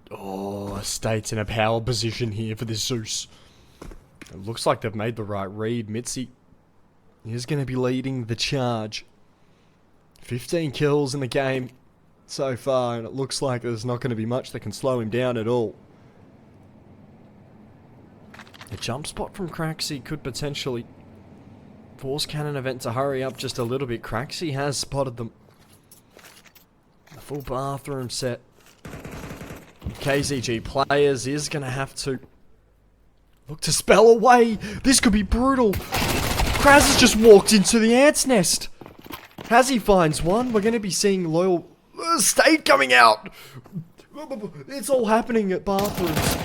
Oh, State's in a power position here for this Zeus. It looks like they've made the right read. Mitzi is going to be leading the charge. 15 kills in the game so far, and it looks like there's not going to be much that can slow him down at all. A jump spot from Craxi could potentially force Canon Event to hurry up just a little bit. Craxi has spotted them. The full bathroom set. KZG players is going to have to look to spell away. This could be brutal. Kraz has just walked into the ant's nest. As he finds one, we're going to be seeing loyal State coming out. It's all happening at bathrooms.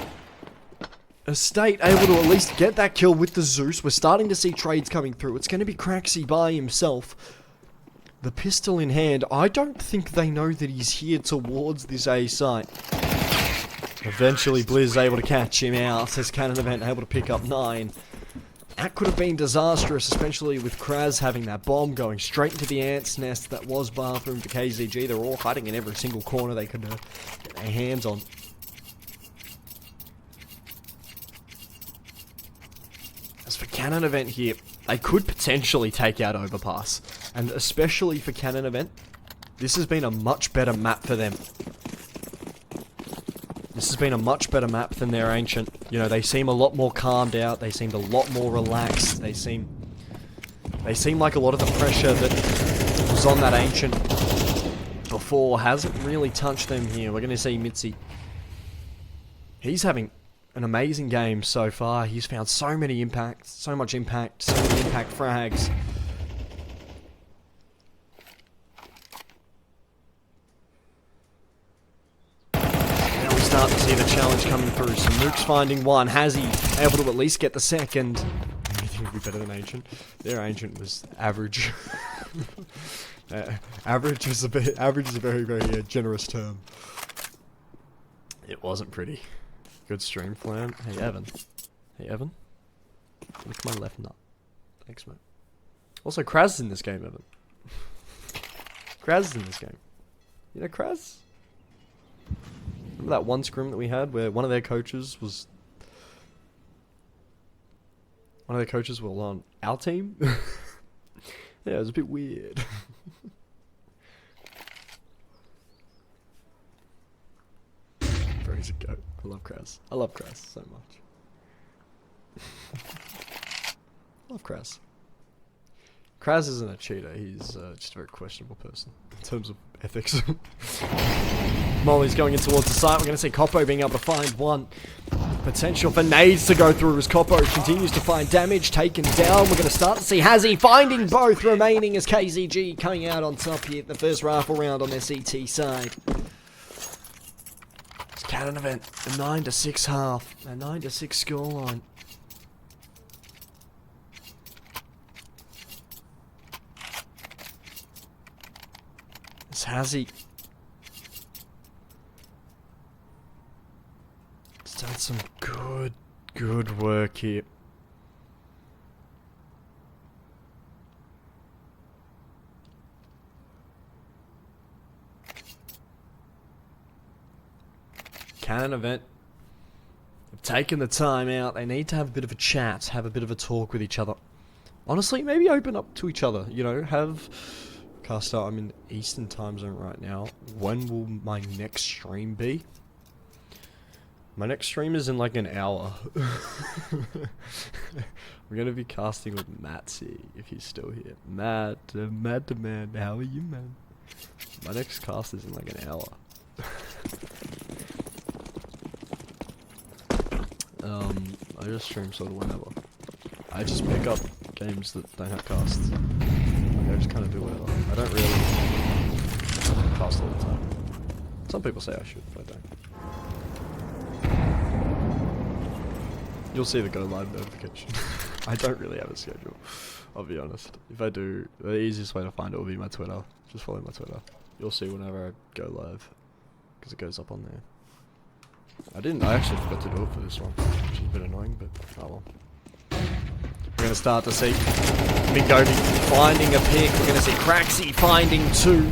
A State able to at least get that kill with the Zeus. We're starting to see trades coming through. It's going to be Craxi by himself. The pistol in hand. I don't think they know that he's here towards this A site. Eventually, Blizz able to catch him out as Canon Event able to pick up 9. That could have been disastrous, especially with Kraz having that bomb going straight into the ant's nest that was bathroom for KZG. They're all hiding in every single corner they could get their hands on. As for Canon Event here, they could potentially take out Overpass. And especially for Canon Event, this has been a much better map for them. This has been a much better map than their Ancient. You know, they seem a lot more calmed out. They seemed a lot more relaxed. They seem like a lot of the pressure that was on that Ancient before hasn't really touched them here. We're going to see Mitzi. He's having an amazing game so far. He's found so many impacts, so much impact, so many impact frags. Start to see the challenge coming through. So Nuke's finding one. Has he able to at least get the second? Anything would be better than Ancient. Their Ancient was average. Average is a very, very generous term. It wasn't pretty. Good stream plan. Hey Evan. Hey Evan. Lick my left nut. Thanks, mate. Also, Kraz is in this game, Evan. Kraz is in this game. You know Kraz? Remember that one scrim that we had where one of their coaches was... One of their coaches were on our team? Yeah, it was a bit weird. Very good goat. I love Kraz. I love Kraz so much. I love Kraz. Kraz isn't a cheater, he's just a very questionable person in terms of ethics. Molly's going in towards the site. We're going to see Coppo being able to find one. Potential for nades to go through as Coppo continues to find damage taken down. We're going to start to see Hazzy finding both remaining as KZG coming out on top here at the first rifle round on their CT side. It's Canon Event, a 9-6 half, a 9-6 scoreline. It's Hazzy. It's done some good work here. Canon Event have taken the time out. They need to have a bit of a chat, have a bit of a talk with each other. Honestly, maybe open up to each other, you know, have... Caster, I'm in Eastern time zone right now. When will my next stream be? My next stream is in like an hour. We're gonna be casting with Matsy, if he's still here. Matt, man, how are you, man? My next cast is in like an hour. I just stream sort of whenever. I just pick up games that don't have casts. I just kind of do whatever. I don't really cast all the time. Some people say I should, but I don't. You'll see the go live notification. I don't really have a schedule, I'll be honest. If I do, the easiest way to find it will be my Twitter. Just follow my Twitter. You'll see whenever I go live, because it goes up on there. I actually forgot to do it for this one, which is a bit annoying, but oh well. We're going to start to see Mingobi finding a pick. We're going to see Craxy finding two.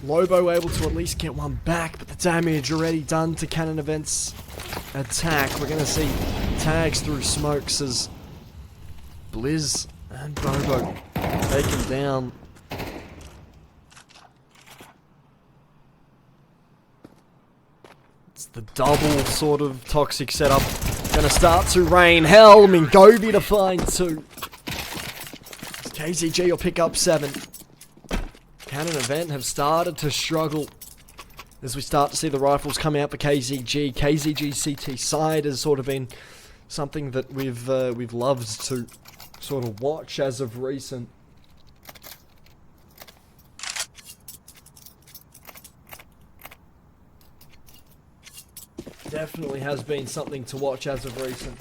Lobo able to at least get one back, but the damage already done to Canon Event's attack. We're going to see tags through smokes as Blizz and Bobo taken down. It's the double sort of toxic setup. Gonna start to rain hell. Mingobi to find two. KZG will pick up 7. Canon Event have started to struggle as we start to see the rifles come out for KZG. KZG's CT side has sort of been something that we've loved to sort of watch as of recent. Definitely has been something to watch as of recent.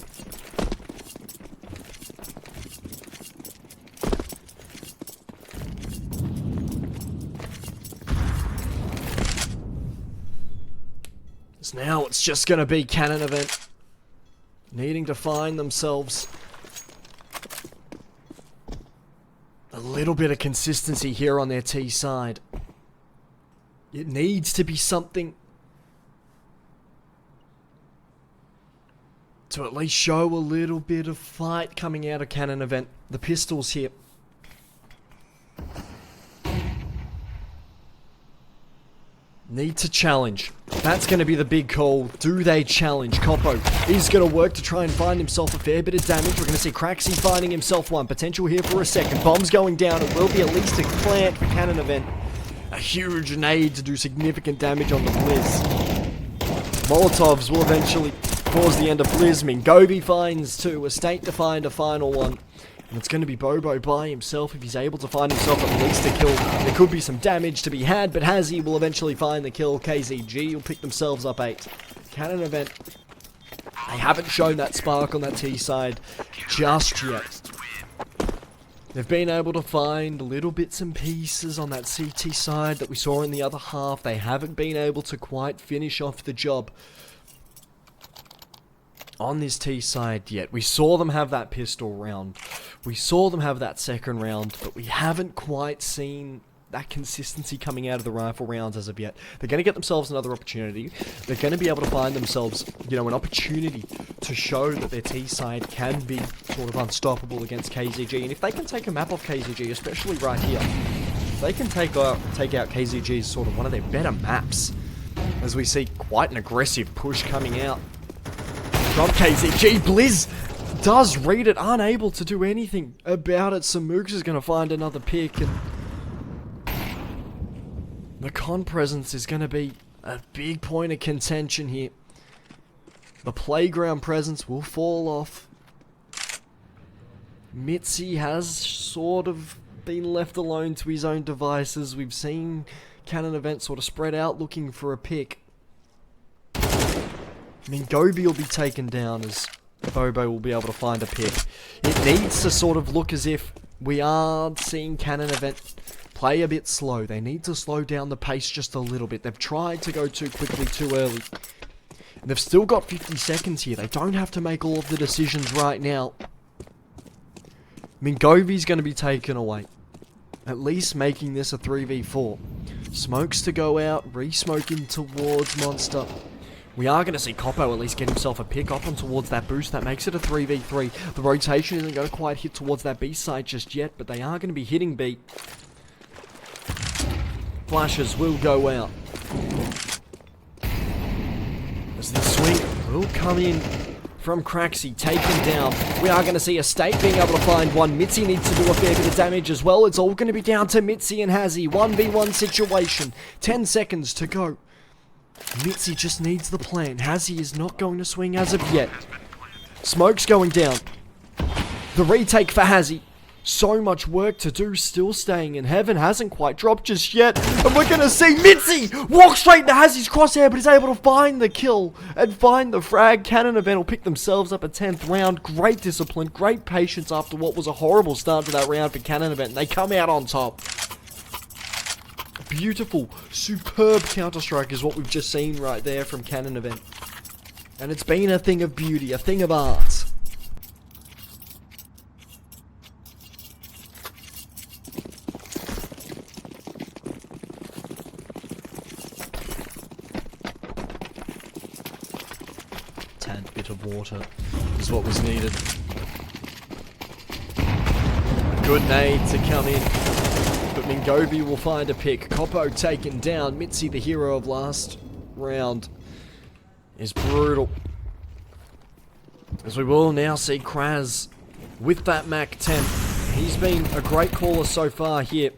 So now it's just going to be Canon Event needing to find themselves a little bit of consistency here on their T side. It needs to be something to at least show a little bit of fight coming out of Canon Event. The pistols here. Need to challenge. That's going to be the big call. Do they challenge? Coppo is going to work to try and find himself a fair bit of damage. We're going to see Craxy finding himself one. Potential here for a second. Bombs going down. It will be at least a plant for Canon Event. A huge nade to do significant damage on the Blizz. Molotovs will eventually cause the end of Blizz. Mingobi finds 2. Estate to find a final one. And it's going to be Bobo by himself if he's able to find himself at least a kill. There could be some damage to be had, but Hazzy will eventually find the kill. KZG will pick themselves up 8. Canon Event, they haven't shown that spark on that T side just yet. They've been able to find little bits and pieces on that CT side that we saw in the other half. They haven't been able to quite finish off the job on this T side yet. We saw them have that pistol round We saw them have that second round, but we haven't quite seen that consistency coming out of the rifle rounds as of yet. They're going to get themselves another opportunity. They're going to be able to find themselves, you know, an opportunity to show that their T side can be sort of unstoppable against KZG. And if they can take a map off KZG, especially right here, they can take out KZG's sort of one of their better maps. As we see quite an aggressive push coming out from KZG. Blizz does read it, unable to do anything about it. Samooks is going to find another pick, and the con presence is going to be a big point of contention here. The playground presence will fall off. Mitzi has sort of been left alone to his own devices. We've seen Canon Event sort of spread out looking for a pick. I mean, Gobi will be taken down as Bobo will be able to find a pick. It needs to sort of look as if we are seeing Canon Event play a bit slow. They need to slow down the pace just a little bit. They've tried to go too quickly, too early. And they've still got 50 seconds here. They don't have to make all of the decisions right now. I mean, Govi's going to be taken away. At least making this a 3v4. Smokes to go out, re-smoking towards Monster. We are going to see Coppo at least get himself a pick up on towards that boost. That makes it a 3v3. The rotation isn't going to quite hit towards that B side just yet, but they are going to be hitting B. Flashes will go out. As the swing will come in from Craxy, taken down. We are going to see Estate being able to find one. Mitzi needs to do a fair bit of damage as well. It's all going to be down to Mitzi and Hazzy. 1v1 situation. 10 seconds to go. Mitzi just needs the plan. Hazzy is not going to swing as of yet. Smoke's going down. The retake for Hazzy. So much work to do, still staying in heaven. Hasn't quite dropped just yet. And we're going to see Mitzi walk straight into Hazzy's crosshair, but is able to find the kill and find the frag. Canon Event will pick themselves up a 10th round. Great discipline, great patience after what was a horrible start to that round for Canon Event. They come out on top. Beautiful, superb Counter-Strike is what we've just seen right there from Canon Event. And it's been a thing of beauty, a thing of art. Tad bit of water is what was needed. Good nade to come in. But Mingovi will find a pick. Coppo taken down. Mitzi, the hero of last round, is brutal. As we will now see Kraz with that Mac 10. He's been a great caller so far here.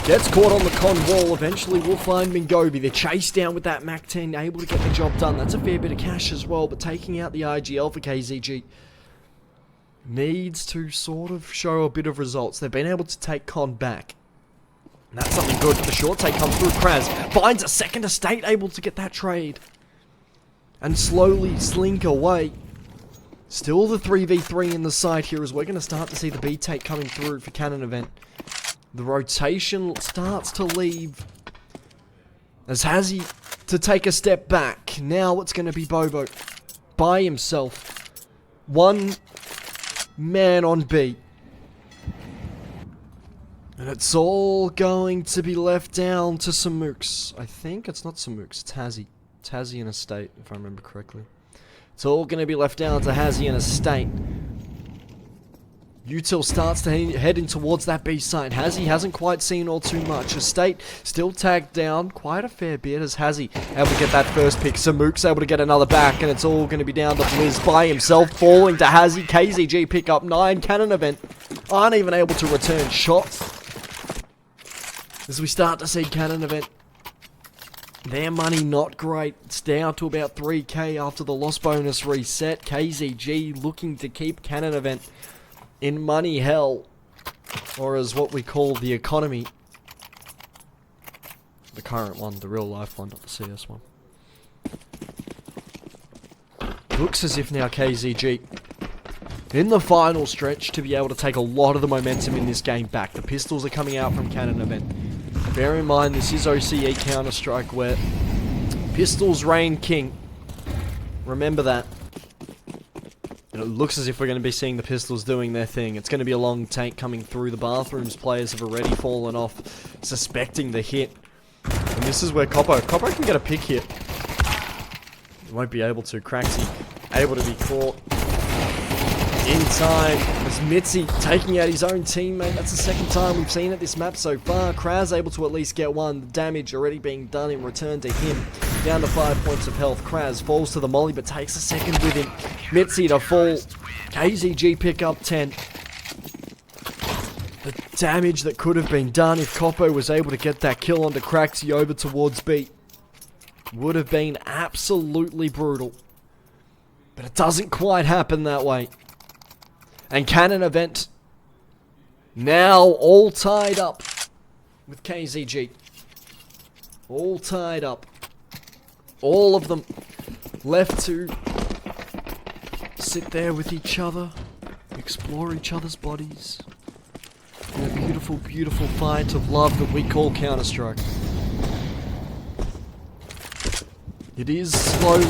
Gets caught on the con wall. Eventually we'll find Mingovi. They're chased down with that Mac 10, able to get the job done. That's a fair bit of cash as well, but taking out the IGL for KZG needs to sort of show a bit of results. They've been able to take con back. And that's something good, but the short take comes through. Kraz finds a second Estate, able to get that trade. And slowly slink away. Still the 3v3 in the side here as we're going to start to see the B take coming through for Canon Event. The rotation starts to leave. As Hazzy to take a step back. Now it's going to be Bobo by himself. One man on B. And it's all going to be left down to Samooks. I think it's not Samooks, it's Hazzy. It's Hazzy and Estate, if I remember correctly. It's all going to be left down to Hazzy and Estate. Util starts to head in towards that B side. Hazzy hasn't quite seen all too much. Estate still tagged down quite a fair bit as Hazzy able to get that first pick. Samooks able to get another back, and it's all going to be down to Blizz by himself, falling to Hazzy. KZG pick up 9. Canon Event aren't even able to return shots. As we start to see Canon Event, their money not great. It's down to about 3k after the loss bonus reset. KZG looking to keep Canon Event in money hell, or as what we call the economy. The current one, the real life one, not the CS one. Looks as if now KZG in the final stretch to be able to take a lot of the momentum in this game back. The pistols are coming out from Canon Event. Bear in mind this is OCE Counter-Strike where pistols reign king. Remember that. And it looks as if we're going to be seeing the Pistols doing their thing. It's going to be a long tank coming through the bathrooms. Players have already fallen off, suspecting the hit. And this is where Coppo can get a pick here. He won't be able to. Craxy able to be caught in time. As Mitzi taking out his own teammate. That's the second time we've seen it this map so far. Kraz able to at least get one. The damage already being done in return to him. Down to 5 points of health. Kraz falls to the molly but takes a second with him. Mitzi to fall. KZG pick up 10. The damage that could have been done if Coppo was able to get that kill onto Craxy over towards B would have been absolutely brutal. But it doesn't quite happen that way. And Canon Event now all tied up with KZG. All tied up. All of them left to sit there with each other, explore each other's bodies. In a beautiful, beautiful fight of love that we call Counter-Strike. It is slowly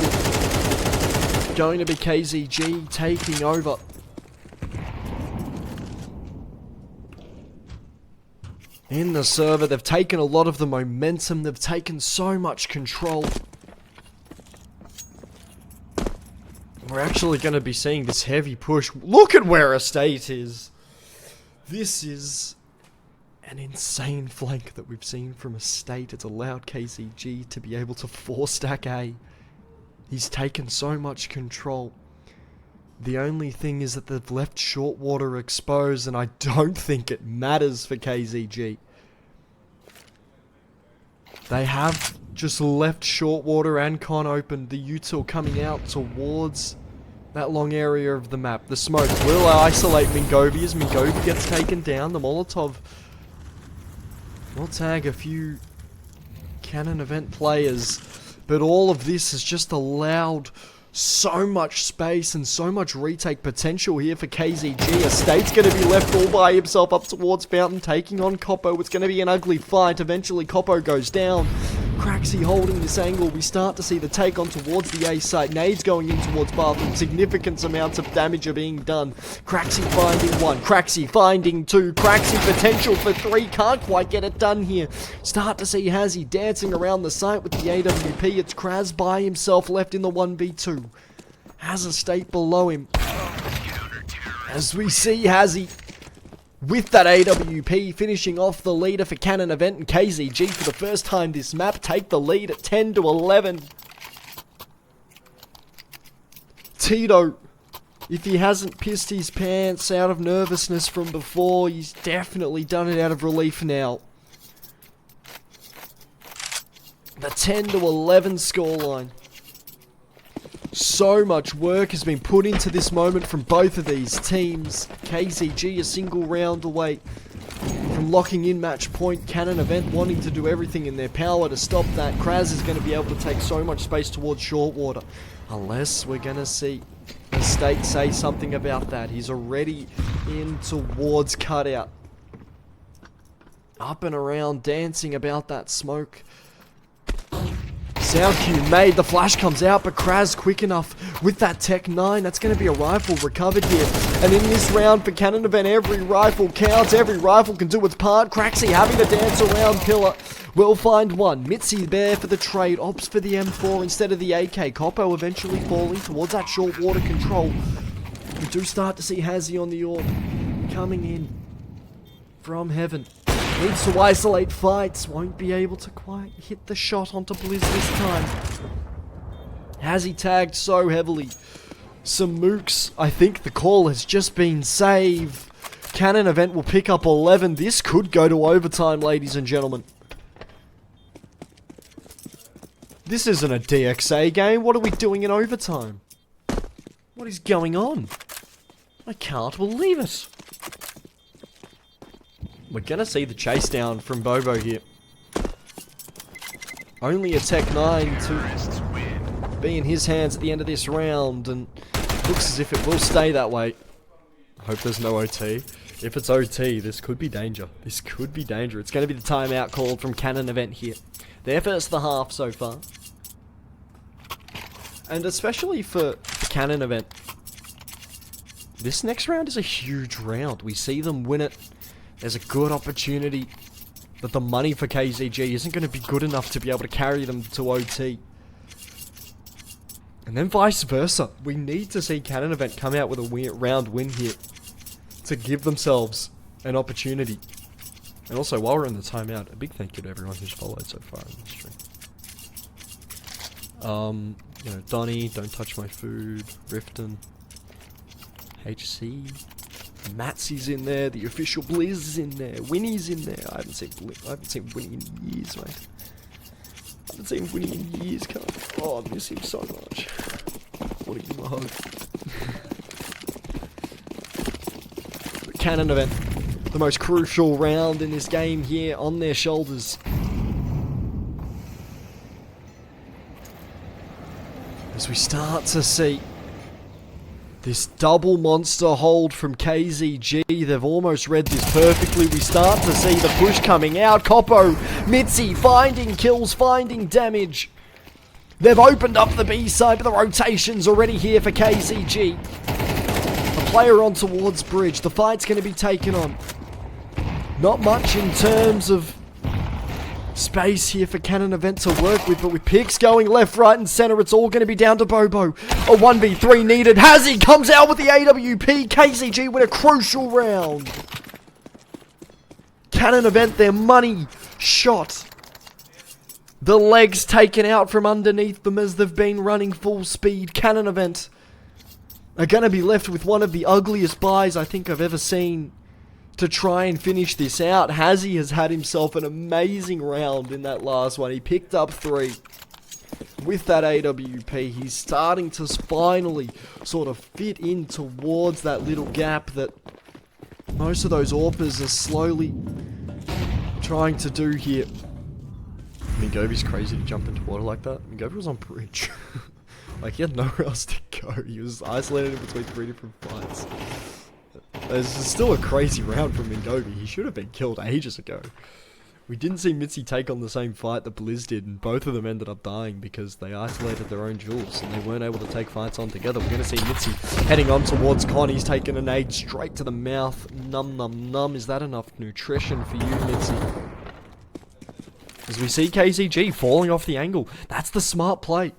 going to be KZG taking over. In the server, they've taken a lot of the momentum, they've taken so much control. We're actually going to be seeing this heavy push. Look at where Estate is. This is an insane flank that we've seen from Estate. It's allowed KZG to be able to 4-stack A. He's taken so much control. The only thing is that they've left short water exposed, and I don't think it matters for KZG. They have just left short water and con open. The util coming out towards that long area of the map. The smoke will isolate Mingovi as Mingovi gets taken down. The Molotov will tag a few Canon Event players. But all of this has just allowed so much space and so much retake potential here for KZG. Estate's going to be left all by himself up towards Fountain, taking on Coppo. It's going to be an ugly fight. Eventually Coppo goes down. Craxy holding this angle. We start to see the take on towards the A site. Nades going in towards bathroom. Significant amounts of damage are being done. Craxy finding one. Craxy finding two. Craxy potential for three. Can't quite get it done here. Start to see Hazzy dancing around the site with the AWP. It's Kraz by himself left in the 1v2. Has Estate below him. As we see Hazzy with that AWP finishing off the leader for Canon Event, and KZG for the first time this map take the lead at 10 to 11. Tito, if he hasn't pissed his pants out of nervousness from before, he's definitely done it out of relief now. The 10 to 11 scoreline. So much work has been put into this moment from both of these teams. KZG a single round away from locking in match point. Canon Event wanting to do everything in their power to stop that. Kraz is going to be able to take so much space towards short water. Unless we're going to see Estate say something about that. He's already in towards cutout. Up and around, dancing about that smoke. Sound cue made, the flash comes out, but Kraz quick enough with that Tech 9. That's going to be a rifle recovered here. And in this round for Canon Event, every rifle counts, every rifle can do its part. Craxy having to dance around Pillar. Will find one. Mitzi there for the trade, opts for the M4 instead of the AK. Coppo eventually falling towards that short water control. We do start to see Hazzy on the orb coming in from heaven. Needs to isolate fights. Won't be able to quite hit the shot onto Blizz this time. Has he tagged so heavily? Some mooks. I think the call has just been saved. Canon Event will pick up 11. This could go to overtime, ladies and gentlemen. This isn't a DXA game. What are we doing in overtime? What is going on? I can't believe it. We're gonna see the chase down from Bobo here. Only a Tech 9 to be in his hands at the end of this round, and looks as if it will stay that way. I hope there's no OT. If it's OT, this could be danger. This could be danger. It's going to be the timeout called from Canon Event here. Their first the half so far. And especially for Canon Event, this next round is a huge round. We see them win it. There's a good opportunity that the money for KZG isn't going to be good enough to be able to carry them to OT. And then vice versa. We need to see Canon Event come out with a round win here to give themselves an opportunity. And also, while we're in the timeout, a big thank you to everyone who's followed so far in the stream. You know, Donnie, Don't Touch My Food, Rifton, HC, Matsy's in there, the official Blizz is in there, Winnie's in there. I haven't seen Winnie in years, mate. I haven't seen Winnie in years, cunt. Oh, I miss him so much. What a give him a hug. Canon Event, the most crucial round in this game here on their shoulders. As we start to see this double monster hold from KZG, they've almost read this perfectly. We start to see the push coming out. Coppo, Mitzi finding kills, finding damage. They've opened up the B side, but the rotation's already here for KZG. A player on towards bridge. The fight's going to be taken on. Not much in terms of space here for Canon Event to work with, but with picks going left, right, and center, it's all going to be down to Bobo. A 1v3 needed. Hazzy comes out with the AWP. KZG win a crucial round. Canon Event, their money shot. The legs taken out from underneath them as they've been running full speed. Canon Event are going to be left with one of the ugliest buys I think I've ever seen to try and finish this out. Hazzy has had himself an amazing round in that last one. He picked up 3. With that AWP, he's starting to finally sort of fit in towards that little gap that most of those AWPers are slowly trying to do here. Mingovi's crazy to jump into water like that. Mingovi was on bridge. Like, he had nowhere else to go. He was isolated in between 3 different fights. This is still a crazy round from Mingovi. He should have been killed ages ago. We didn't see Mitzi take on the same fight that Blizz did, and both of them ended up dying because they isolated their own jewels and they weren't able to take fights on together. We're going to see Mitzi heading on towards Con. He's taking a nade straight to the mouth. Num num num. Is that enough nutrition for you, Mitzi? As we see KZG falling off the angle. That's the smart play.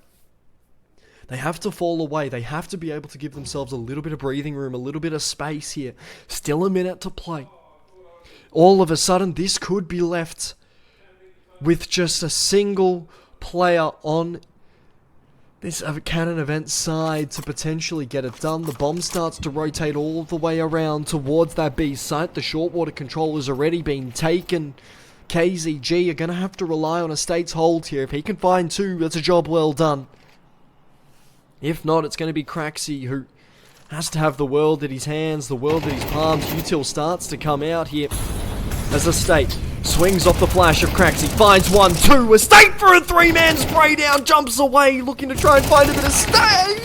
They have to fall away. They have to be able to give themselves a little bit of breathing room, a little bit of space here. Still a minute to play. All of a sudden, this could be left with just a single player on this Canon Event side to potentially get it done. The bomb starts to rotate all the way around towards that B site. The short water control has already been taken. KZG are going to have to rely on a State's hold here. If he can find 2, that's a job well done. If not, it's going to be Craxy who has to have the world at his hands, the world at his palms. Util starts to come out here as a State swings off the flash of Craxy, finds 1, 2, a State for a 3-man spray down, jumps away, looking to try and find a bit of stay.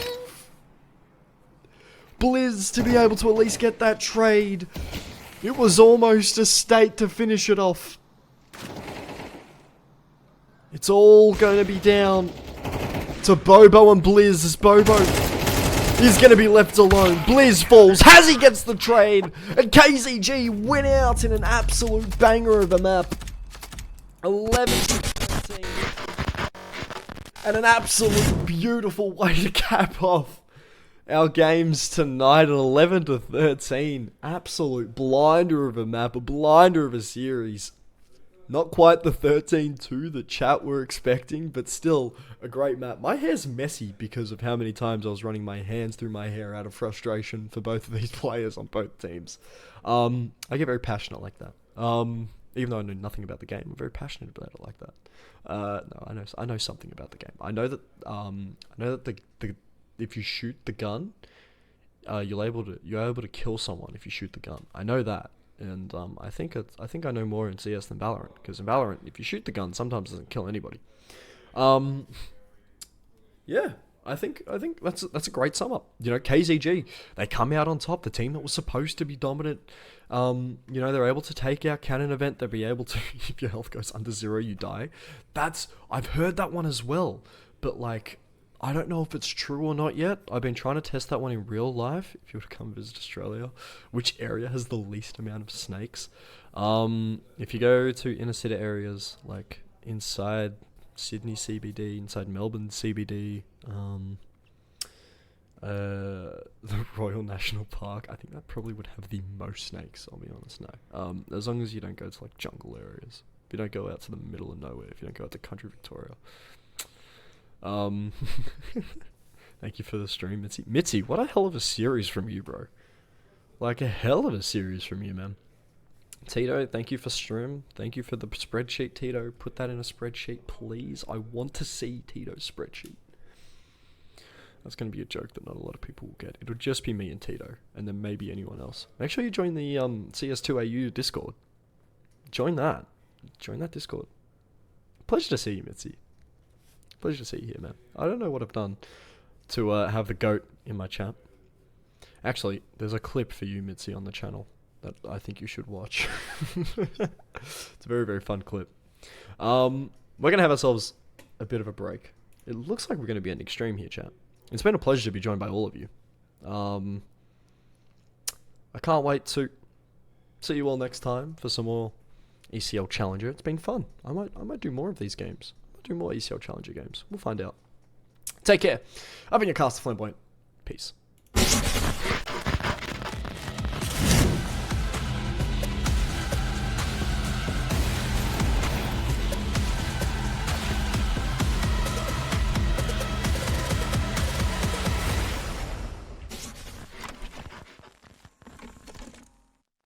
Blizz to be able to at least get that trade. It was almost a State to finish it off. It's all going to be down to Bobo and Blizz, as Bobo is going to be left alone. Blizz falls, Hazzy gets the trade, and KZG win out in an absolute banger of a map. 11-13. And an absolute beautiful way to cap off our games tonight at 11-13. Absolute blinder of a map, a blinder of a series. Not quite the 13-2 the chat were expecting, but still a great map. My hair's messy because of how many times I was running my hands through my hair out of frustration for both of these players on both teams. I get very passionate like that. Even though I know nothing about the game, I'm very passionate about it like that. No, I know something about the game. I know that the if you shoot the gun, you're able to kill someone if you shoot the gun. I know that. And I think I know more in CS than Valorant, because in Valorant, if you shoot the gun, sometimes it doesn't kill anybody. Yeah, I think that's a great sum up. You know, KZG, they come out on top. The team that was supposed to be dominant. You know, they're able to take out Canon Event. They'll be able to, if your health goes under 0, you die. I've heard that one as well. But like, I don't know if it's true or not yet. I've been trying to test that one in real life. If you were to come visit Australia, which area has the least amount of snakes? If you go to inner city areas, like inside Sydney CBD, inside Melbourne CBD, the Royal National Park, I think that probably would have the most snakes, I'll be honest now. As long as you don't go to like jungle areas. If you don't go out to the middle of nowhere, if you don't go out to country Victoria. Thank you for the stream, Mitzi. Mitzi, what a hell of a series from you, bro. Like a hell of a series from you, man. Tito, thank you for stream. Thank you for the spreadsheet, Tito. Put that in a spreadsheet, please. I want to see Tito's spreadsheet. That's going to be a joke that not a lot of people will get. It'll just be me and Tito, and then maybe anyone else. Make sure you join the CS2AU Discord. Join that. Join that Discord. Pleasure to see you, Mitzi. Pleasure to see you here, man. I don't know what I've done to have the GOAT in my chat. Actually, there's a clip for you, Mitzi, on the channel that I think you should watch. It's a very, very fun clip. We're going to have ourselves a bit of a break. It looks like we're going to be ending stream here, chat. It's been a pleasure to be joined by all of you. I can't wait to see you all next time for some more ECL Challenger. It's been fun. I might do more of these games. Do more ECL Challenger games. We'll find out. Take care. I've been your caster Flamboyant. Peace.